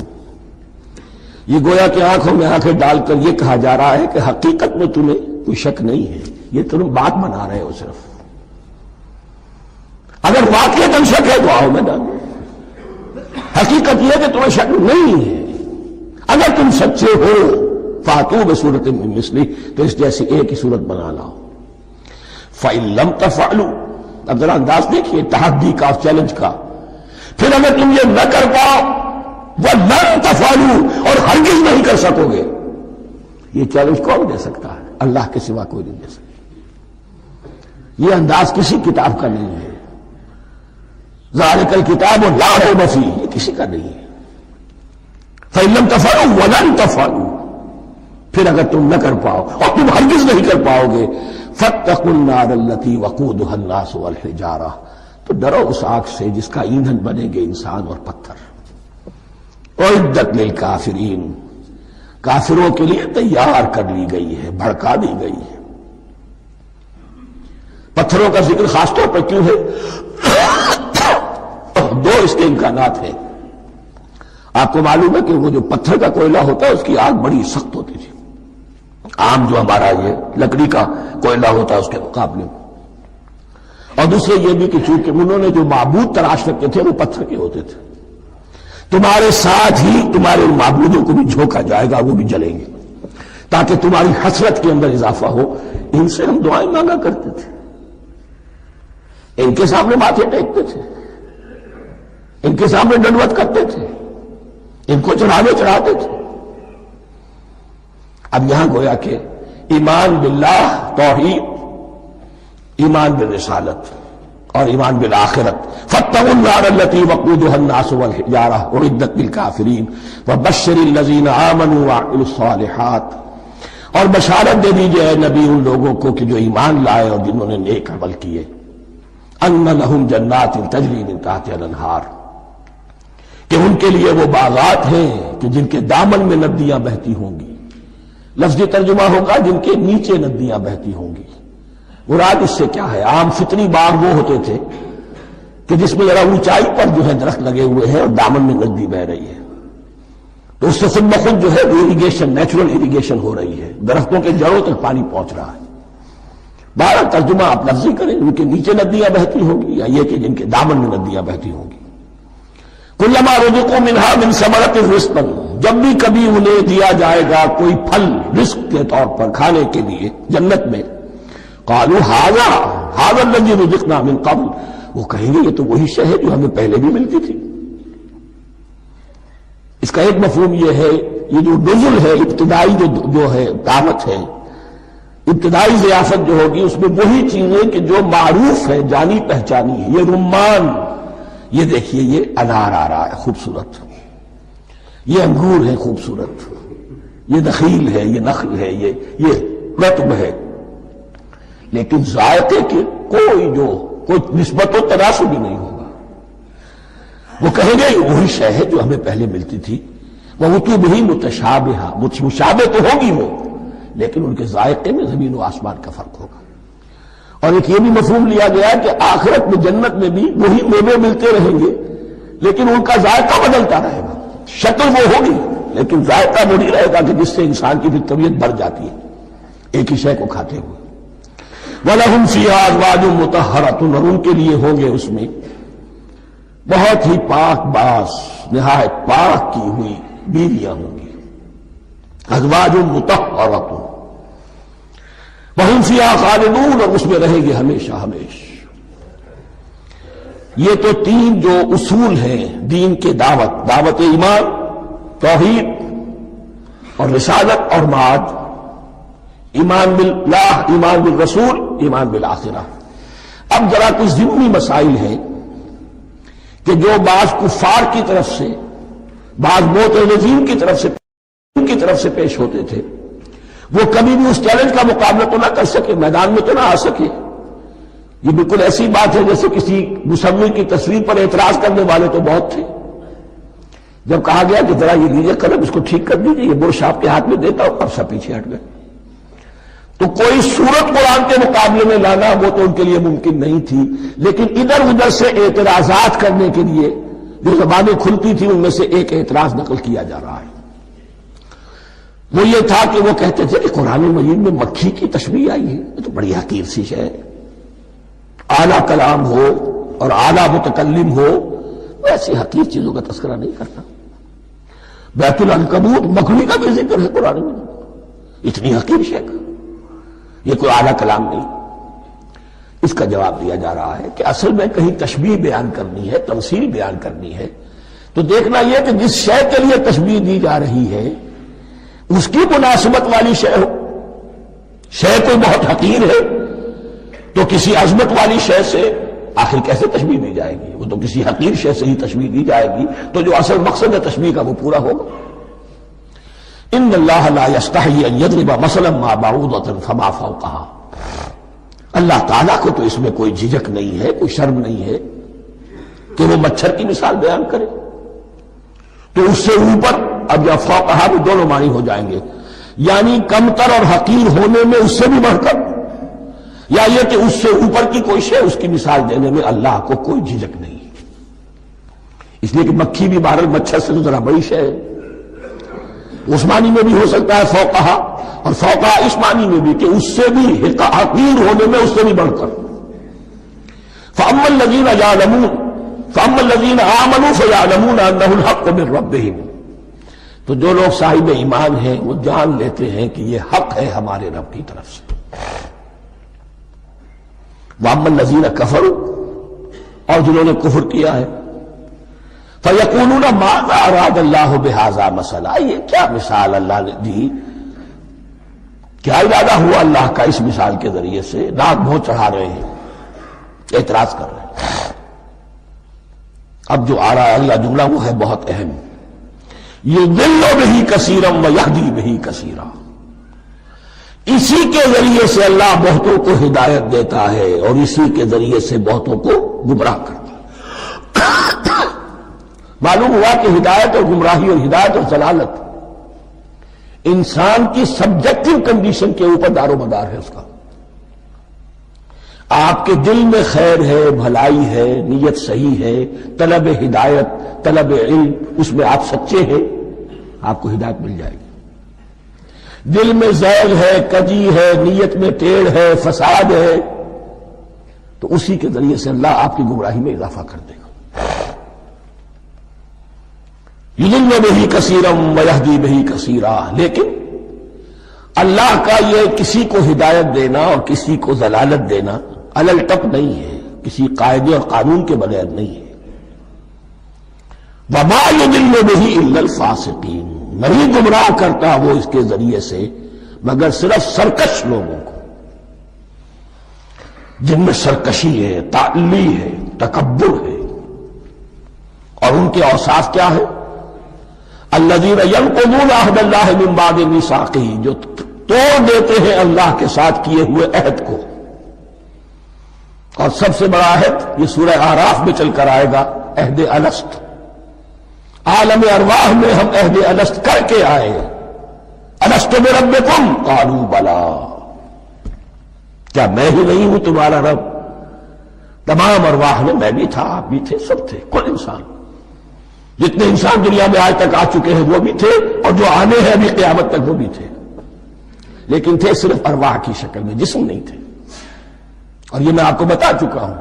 یہ گویا کہ آنکھوں میں آنکھیں ڈال کر یہ کہا جا رہا ہے کہ حقیقت میں تمہیں کوئی شک نہیں ہے، یہ تم بات بنا رہے ہو صرف. اگر واقعتاً شک ہے تو آؤ میدان میں. حقیقت یہ کہ تمہیں شک نہیں ہے. اگر تم سچے ہو فاتوا بسورۃ من مثلہ، تو اس جیسی ایک ہی صورت بنا لاؤ. فإن لم تفعلوا، اب ذرا انداز دیکھیے تحدی کا، چیلنج کا. پھر اگر تم یہ نہ کر پاؤ، وَلَن تَفْعَلُوا، اور ہرگز نہیں کر سکو گے. یہ چیلنج کون دے سکتا ہے؟ اللہ کے سوا کوئی نہیں دے سکتا. یہ انداز کسی کتاب کا نہیں ہے. ذَلِكَ الْكِتَابُ لَا رَيْبَ فِيهِ، یہ کسی کا نہیں ہے. فَإِن لَمْ تَفْعَلُوا وَلَن تَفْعَلُوا، پھر اگر تم نہ کر پاؤ اور تم ہرگز نہیں کر پاؤ گے، فَاتَّقُوا النَّارَ الَّتِي وَقُودُهَا النَّاسُ وَالْحِجَارَةُ، تو ڈرو اس آگ سے جس کا ایندھن بنے گے انسان اور پتھر. اعدت للکافرین، کافروں کے لیے تیار کر لی گئی ہے، بھڑکا دی گئی ہے. پتھروں کا ذکر خاص طور پر کیوں ہے؟ 2 اس کے امکانات ہیں. آپ کو معلوم ہے کہ وہ جو پتھر کا کوئلہ ہوتا ہے اس کی آگ بڑی سخت ہوتی تھی، عام جو ہمارا یہ لکڑی کا کوئلہ ہوتا ہے اس کے مقابلے میں. اور دوسرے یہ بھی کہ چونکہ انہوں نے جو معبود تراش رکھے تھے وہ پتھر کے ہوتے تھے، تمہارے ساتھ ہی تمہارے ان معبودوں کو بھی جھونکا جائے گا، وہ بھی جلیں گے، تاکہ تمہاری حسرت کے اندر اضافہ ہو. ان سے ہم دعائیں مانگا کرتے تھے، ان کے سامنے ماتھے ٹیکتے تھے، ان کے سامنے ڈنڈوت کرتے تھے، ان کو چڑھاوے چڑھاتے تھے. اب یہاں گویا کہ ایمان باللہ، توحید، ایمان بالرسالت اور ایمان بالآخرت. فاتقوا النار التي وقودها الناس والحجارة اعدت للكافرين وبشر الذين آمنوا وعملوا الصالحات، اور بشارت دے دیجئے اے نبی ان لوگوں کو کہ جو ایمان لائے اور جنہوں نے نیک عمل کیے، ان لهم جنات تجری من تحتها الانہار، کہ ان کے لیے وہ باغات ہیں کہ جن کے دامن میں ندیاں بہتی ہوں گی. لفظی ترجمہ ہوگا جن کے نیچے ندیاں بہتی ہوں گی. مراد اس سے کیا ہے؟ عام فطری باغ وہ ہوتے تھے کہ جس میں ذرا اونچائی پر جو ہے درخت لگے ہوئے ہیں اور دامن میں ندی بہ رہی ہے، تو اس سے خود بخود جو ہے اریگیشن، نیچرل اریگیشن ہو رہی ہے، درختوں کے جڑوں تک پانی پہنچ رہا ہے. 12 ترجمہ آپ لفظی کریں، ان کے نیچے ندیاں بہتی ہوں گی یا یہ کہ جن کے دامن میں ندیاں بہتی ہوں گی. کلما رزقوا منہا من ثمرۃ رزقا، جب بھی کبھی انہیں دیا جائے گا کوئی پھل رزق کے طور پر کھانے کے لیے جنت میں، قالوا ھذا الذی رزقنا من قبل، وہ کہیں گے یہ تو وہی شے ہے جو ہمیں پہلے بھی ملتی تھی. اس کا ایک مفہوم یہ ہے، یہ جو نزل ہے، ابتدائی جو ہے دعوت ہے، ابتدائی ضیافت جو ہوگی اس میں وہی چیزیں کہ جو معروف ہے، جانی پہچانی ہے. یہ رمان، یہ دیکھیے یہ انار آ رہا ہے خوبصورت، یہ انگور ہے خوبصورت، یہ نخیل ہے، یہ نخل ہے، یہ رطب ہے، لیکن ذائقے کی کوئی نسبت و تناسب بھی نہیں ہوگا. وہ کہیں گے وہی شے ہے جو ہمیں پہلے ملتی تھی. وَأُتُوا بِهِ مُتَشَابِهًا، مشابہ تو ہوگی وہ، لیکن ان کے ذائقے میں زمین و آسمان کا فرق ہوگا. اور ایک یہ بھی مفہوم لیا گیا کہ آخرت میں جنت میں بھی وہی میوے ملتے رہیں گے، لیکن ان کا ذائقہ بدلتا رہے گا. شکل وہ ہوگی لیکن ذائقہ وہ نہیں رہے گا کہ جس سے انسان کی بھی طبیعت بڑھ جاتی ہے ایک ہی شے کو کھاتے ہوئے. وَلَهُمْ فِيهَا أَزْوَاجٌ مُطَهَّرَةٌ، اور ان کے لیے ہوں گے اس میں بہت ہی پاک باز، نہایت پاک کی ہوئی بیویاں ہوں گی. ازواج مطہرۃ وہم فیہا خالدون، اور اس میں رہیں گے ہمیشہ ہمیشہ. یہ تو تین جو اصول ہیں دین کے دعوت ایمان، توحید اور رسالت اور معاد، ایمان باللہ، ایمان بالرسول، ایمان بالآخرہ. اب ذرا کچھ ضمنی مسائل ہیں کہ جو بعض کفار کی طرف سے، بعض معتزلین کی طرف سے پیش ہوتے تھے، وہ کبھی بھی اس چیلنج کا مقابلہ تو نہ کر سکے، میدان میں تو نہ آ سکے. یہ بالکل ایسی بات ہے جیسے کسی مصور کی تصویر پر اعتراض کرنے والے تو بہت تھے. جب کہا گیا کہ ذرا یہ لیجیے قلم، اس کو ٹھیک کر دیجیے، یہ برش آپ کے ہاتھ میں دیتا ہوں، اب سب پیچھے ہٹ گئے. تو کوئی صورت قرآن کے مقابلے میں لانا وہ تو ان کے لیے ممکن نہیں تھی، لیکن ادھر ادھر سے اعتراضات کرنے کے لیے جو زبانیں کھلتی تھی ان میں سے ایک اعتراض نقل کیا جا رہا ہے. وہ یہ تھا کہ وہ کہتے تھے کہ قرآن مجید میں مکھی کی تشبیہ آئی ہے، یہ تو بڑی حقیر سی شے ہے. اعلیٰ کلام ہو اور اعلیٰ متکلم ہو، ایسی حقیر چیزوں کا تذکرہ نہیں کرتا. بیت العنکبوت مکھی کا بھی ذکر ہے قرآن میں، اتنی حقیر شے کا، یہ کوئی اعلیٰ کلام نہیں. اس کا جواب دیا جا رہا ہے کہ اصل میں کہیں تشبیہ بیان کرنی ہے، تمثیل بیان کرنی ہے، تو دیکھنا یہ کہ جس شے کے لیے تشبیہ دی جا رہی ہے اس کی مناسبت والی شے ہو. شے کوئی بہت حقیر ہے تو کسی عظمت والی شے سے آخر کیسے تشبیہ دی جائے گی؟ وہ تو کسی حقیر شے سے ہی تشبیہ دی جائے گی تو جو اصل مقصد ہے تشبیہ کا وہ پورا ہوگا. ان اللہ لا یستحی ان یضرب مثلا ما بعوضۃ فما فوقها، اللہ تعالیٰ کو تو اس میں کوئی جھجک نہیں ہے، کوئی شرم نہیں ہے کہ وہ مچھر کی مثال بیان کرے. تو اس سے اوپر، اب یا فوقها بھی دونوں معنی ہو جائیں گے، یعنی کمتر اور حقیر ہونے میں اس سے بھی بڑھ کر، یا یہ کہ اس سے اوپر کی کوئی شے اس کی مثال دینے میں اللہ کو کوئی جھجک نہیں. اس لیے کہ مکھی بھی بہرحال مچھر سے تو ذرا بڑی شے ہے. اس معنی میں بھی ہو سکتا ہے فوقہا، اور فوقہا اس معنی میں بھی کہ اس سے بھی حقیر ہونے میں اس سے بھی بڑھ کر. فَأَمَّا الَّذِينَ يَعْلَمُونَ فَأَمَّا الَّذِينَ آمَنُوا فَيَعْلَمُونَ أَنَّهُ الْحَقُّ مِنْ رَبِّهِمْ، تو جو لوگ صاحب ایمان ہیں وہ جان لیتے ہیں کہ یہ حق ہے ہمارے رب کی طرف سے. وَأَمَّا الَّذِينَ كَفَرُوا، اور جنہوں نے کفر کیا ہے، فَيَقُولُونَ مَاذَا أَرَادَ اللَّهُ بِهَذَا مَثَلًا، یہ کیا مثال اللہ نے دی، کیا ارادہ ہوا اللہ کا اس مثال کے ذریعے سے. ناک منہ چڑھا رہے ہیں، اعتراض کر رہے ہیں. اب جو آ رہا ہے اللہ جملہ وہ ہے بہت اہم، یضل بہ کثیرا ویہدی بہ کثیرا، اسی کے ذریعے سے اللہ بہتوں کو ہدایت دیتا ہے اور اسی کے ذریعے سے بہتوں کو گمراہ کرتا ہے. معلوم ہوا کہ ہدایت اور گمراہی اور ہدایت اور ضلالت انسان کی سبجیکٹو کنڈیشن کے اوپر دار و مدار ہے اس کا. آپ کے دل میں خیر ہے، بھلائی ہے، نیت صحیح ہے، طلب ہدایت، طلب علم، اس میں آپ سچے ہیں، آپ کو ہدایت مل جائے گی. دل میں زیغ ہے، کجی ہے، نیت میں ٹیڑھ ہے، فساد ہے، تو اسی کے ذریعے سے اللہ آپ کی گمراہی میں اضافہ کر دے گا. یضل بہ کثیرا ویہدی بہ کثیرا، لیکن اللہ کا یہ کسی کو ہدایت دینا اور کسی کو ضلالت دینا الٹپ نہیں ہے، کسی قاعدے اور قانون کے بغیر نہیں ہے. وما یضل بہ الا الفاسقین، نہیں گمراہ کرتا وہ اس کے ذریعے سے مگر صرف سرکش لوگوں کو، جن میں سرکشی ہے، تعلی ہے، تکبر ہے. اور ان کے اوصاف کیا ہے؟ الذین ینقضون عہد اللہ من بعد میثاقہ، جو توڑ دیتے ہیں اللہ کے ساتھ کیے ہوئے عہد کو. اور سب سے بڑا عہد یہ سورہ اعراف میں چل کر آئے گا، عہد الست. عالم ارواح میں ہم عہد الست کر کے آئے. الست بربکم قالوا بلا، کیا میں ہی نہیں ہوں تمہارا رب؟ تمام ارواح میں میں بھی تھا، آپ بھی تھے، سب تھے، کل انسان، جتنے انسان دنیا میں آج تک آ چکے ہیں وہ بھی تھے، اور جو آنے ہیں ابھی قیامت تک وہ بھی تھے، لیکن تھے صرف ارواح کی شکل میں، جسم نہیں تھے. اور یہ میں آپ کو بتا چکا ہوں،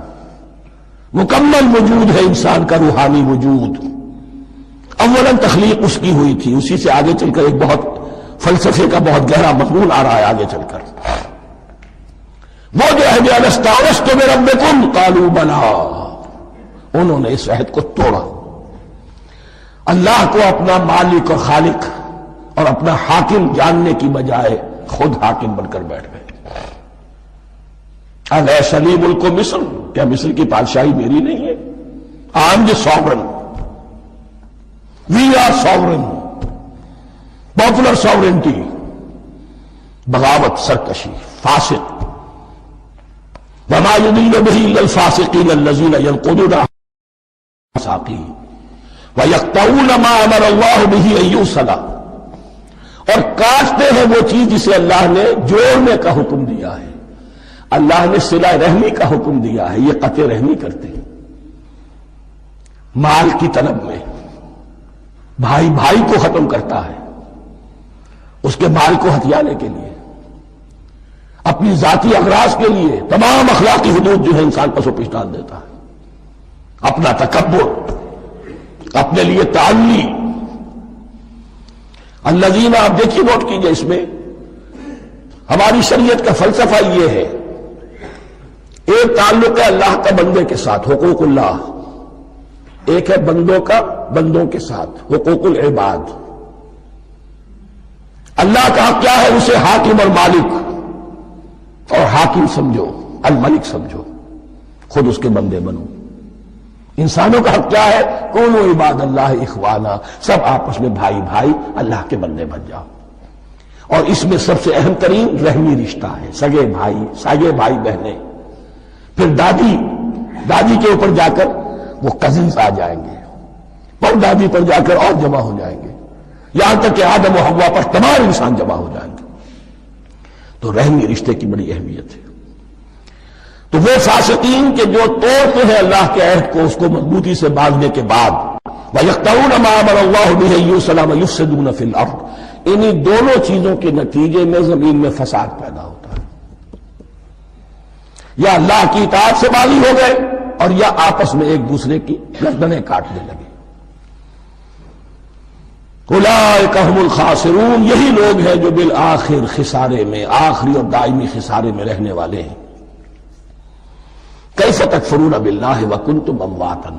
مکمل وجود ہے انسان کا روحانی وجود. اولاً تخلیق اس کی ہوئی تھی، اسی سے آگے چل کر ایک بہت فلسفے کا بہت گہرا مضمون آ رہا ہے آگے چل کر. وہ جو ہے الست بربکم قالوا بلی، انہوں نے اس عہد کو توڑا، اللہ کو اپنا مالک اور خالق اور اپنا حاکم جاننے کی بجائے خود حاکم بن کر بیٹھ گئے. الیس لی ملک مصر، کیا مصر کی بادشاہی میری نہیں ہے؟ I am the sovereign, we are sovereign. Popular sovereignty, بغاوت، سرکشی، فاسق. وما يضل به الا الفاسقين الذين ينقضون الميثاق ويقطعون ما امر الله به ان يوصل، اور کاٹتے ہیں وہ چیز جسے اللہ نے جوڑنے کا حکم دیا ہے. اللہ نے صلہ رحمی کا حکم دیا ہے، یہ قطع رحمی کرتے ہیں. مال کی طلب میں بھائی بھائی کو ختم کرتا ہے اس کے مال کو ہتھیانے کے لیے، اپنی ذاتی اغراض کے لیے تمام اخلاقی حدود جو ہے انسان پس و پیش ڈال دیتا ہے. اپنا تکبر، اپنے لیے تعلی. الذین، آپ دیکھیے نوٹ کیجئے، اس میں ہماری شریعت کا فلسفہ یہ ہے، ایک تعلق ہے اللہ کا بندے کے ساتھ، حقوق اللہ. ایک ہے بندوں کا بندوں کے ساتھ، حقوق العباد. اللہ کا حق کیا ہے؟ اسے حاکم اور مالک، اور حاکم سمجھو، الملک سمجھو، خود اس کے بندے بنو. انسانوں کا حق کیا ہے؟ کونوا عباد اللہ اخوانا، سب آپس میں بھائی بھائی اللہ کے بندے بن جاؤ. اور اس میں سب سے اہم ترین رحمی رشتہ ہے، سگے بھائی، سگے بھائی بہنیں، پھر دادی، دادی کے اوپر جا کر وہ کزنز آ جائیں گے، اور دادی پر جا کر اور جمع ہو جائیں گے، یہاں تک کہ آدم و حوا پر تمام انسان جمع ہو جائیں گے. تو رحمی رشتے کی بڑی اہمیت ہے. تو وہ فاسقین کے جو توڑتے ہیں اللہ کے عہد کو، اس کو مضبوطی سے باندھنے کے بعد، وَيَقْطَعُونَ مَا أَمَرَ اللَّهُ بِهِ أَن يُوصَلَ وَيُفْسِدُونَ فِي الْأَرْضِ، انہی دونوں چیزوں کے نتیجے میں زمین میں فساد پیدا ہوتا ہے. یا اللہ کی اطاعت سے باغی ہو گئے، اور یا آپس میں ایک دوسرے کی گردنیں کاٹنے لگے. اولئک هم الخاسرون، یہی لوگ ہیں جو بالآخر خسارے میں، آخری اور دائمی خسارے میں رہنے والے ہیں. کیف تکفرون باللہ وکنتم امواتا،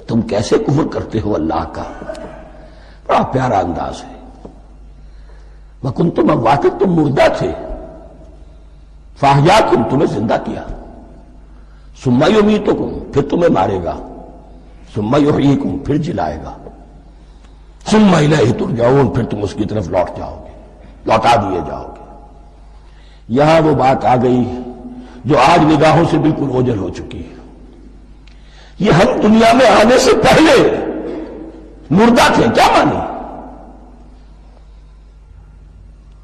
تم کیسے کفر کرتے ہو اللہ کا. بڑا پیارا انداز ہے. وکنتم امواتا، تم مردہ تھے، فاحیاکم، تمہیں زندہ کیا، ثم یمیتکم، پھر تمہیں مارے گا، ثم یحییکم، پھر جلائے گا، ثم الیہ ترجعون، پھر تم اس کی طرف لوٹ جاؤ گے، لوٹا دیے جاؤ گے. یہاں وہ بات آ گئی جو آج نگاہوں سے بالکل اوجھل ہو چکی ہے. یہ ہم دنیا میں آنے سے پہلے مردہ تھے، کیا مانی؟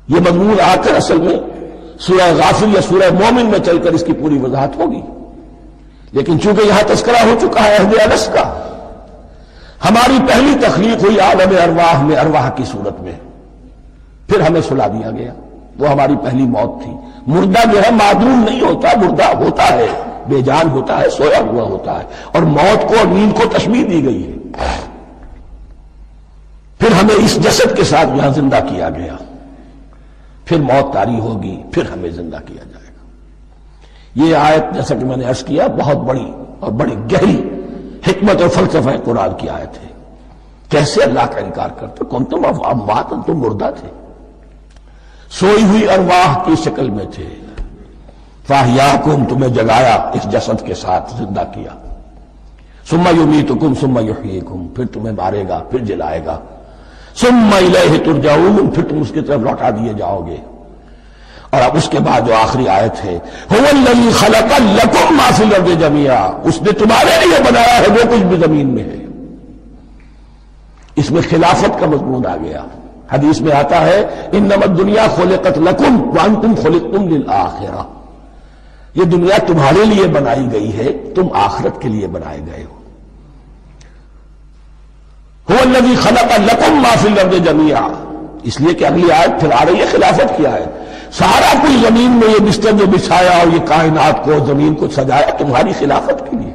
یہ مضمون آ کر اصل میں سورہ غافر یا سورہ مومن میں چل کر اس کی پوری وضاحت ہوگی. لیکن چونکہ یہاں تذکرہ ہو چکا ہے عہد الست کا، ہماری پہلی تخلیق ہوئی عالم ارواح میں، ارواح کی صورت میں، پھر ہمیں سلا دیا گیا. وہ ہماری پہلی موت تھی. مردہ جو ہے معدوم نہیں ہوتا، مردہ ہوتا ہے، بے جان ہوتا ہے، سویا ہوا ہوتا ہے. اور موت کو اور نیند کو تشبیہ دی گئی ہے. پھر ہمیں اس جسد کے ساتھ یہاں زندہ کیا گیا، پھر موت طاری ہوگی، پھر ہمیں زندہ کیا جائے گا. یہ آیت جیسا کہ میں نے عرض کیا بہت بڑی اور بڑی گہری حکمت اور فلسفہ قرآن کی آیت ہے. کیسے اللہ کا انکار کرتے؟ کنتم اموات، تم مردہ تھے، سوئی ہوئی ارواح کی شکل میں تھے. فاحیاکم، تمہیں جگایا اس جسد کے ساتھ، زندہ کیا. ثم یمیتکم ثم یحییکم، پھر تمہیں مارے گا، پھر جلائے گا. ثم الیہ ترجعون، پھر تم اس کی طرف لوٹا دیے جاؤ گے. اور اب اس کے بعد جو آخری آیت ہے، هو الذی خلق لکم ما فی الارض جمیعا، اس نے تمہارے لیے بنایا ہے جو کچھ بھی زمین میں ہے. اس میں خلافت کا مضمون آ گیا. حدیث میں آتا ہے انما الدنیا خلقت لکم وانتم خلقتم للآخرہ، یہ دنیا تمہارے لیے بنائی گئی ہے، تم آخرت کے لیے بنائے گئے ہو. هو الذی خلق لکم ما فی الارض جمیعا، اس لیے کہ اگلی آیت پھر آ رہی ہے خلافت کی آیت. سارا کچھ زمین میں یہ بستر جو بچھایا اور یہ کائنات کو زمین کو سجایا تمہاری خلافت کے لیے.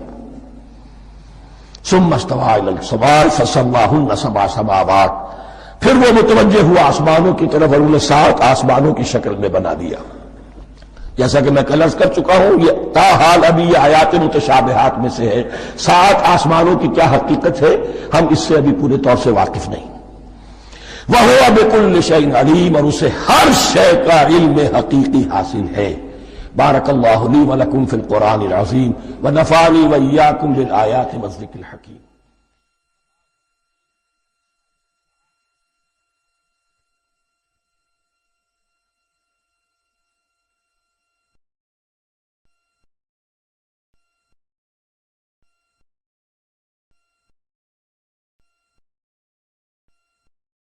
ثم استوى الى السماء فسواهن سبع سماوات، پھر وہ متوجہ ہوا آسمانوں کی طرف اور انہیں 7 آسمانوں کی شکل میں بنا دیا. جیسا کہ میں کل عرض کر چکا ہوں، یہ تاحال ابھی یہ آیات متشابہات میں سے ہے. 7 آسمانوں کی کیا حقیقت ہے ہم اس سے ابھی پورے طور سے واقف نہیں. وَهُوَ بِكُلِّ شَيْءٍ عَلِيمٌ، اور اسے ہر شے کا علم حقیقی حاصل ہے. بارک اللہ لی ولکم فی القرآن العظیم ونفعنی وإیاکم بالآیات والذکر الحکیم.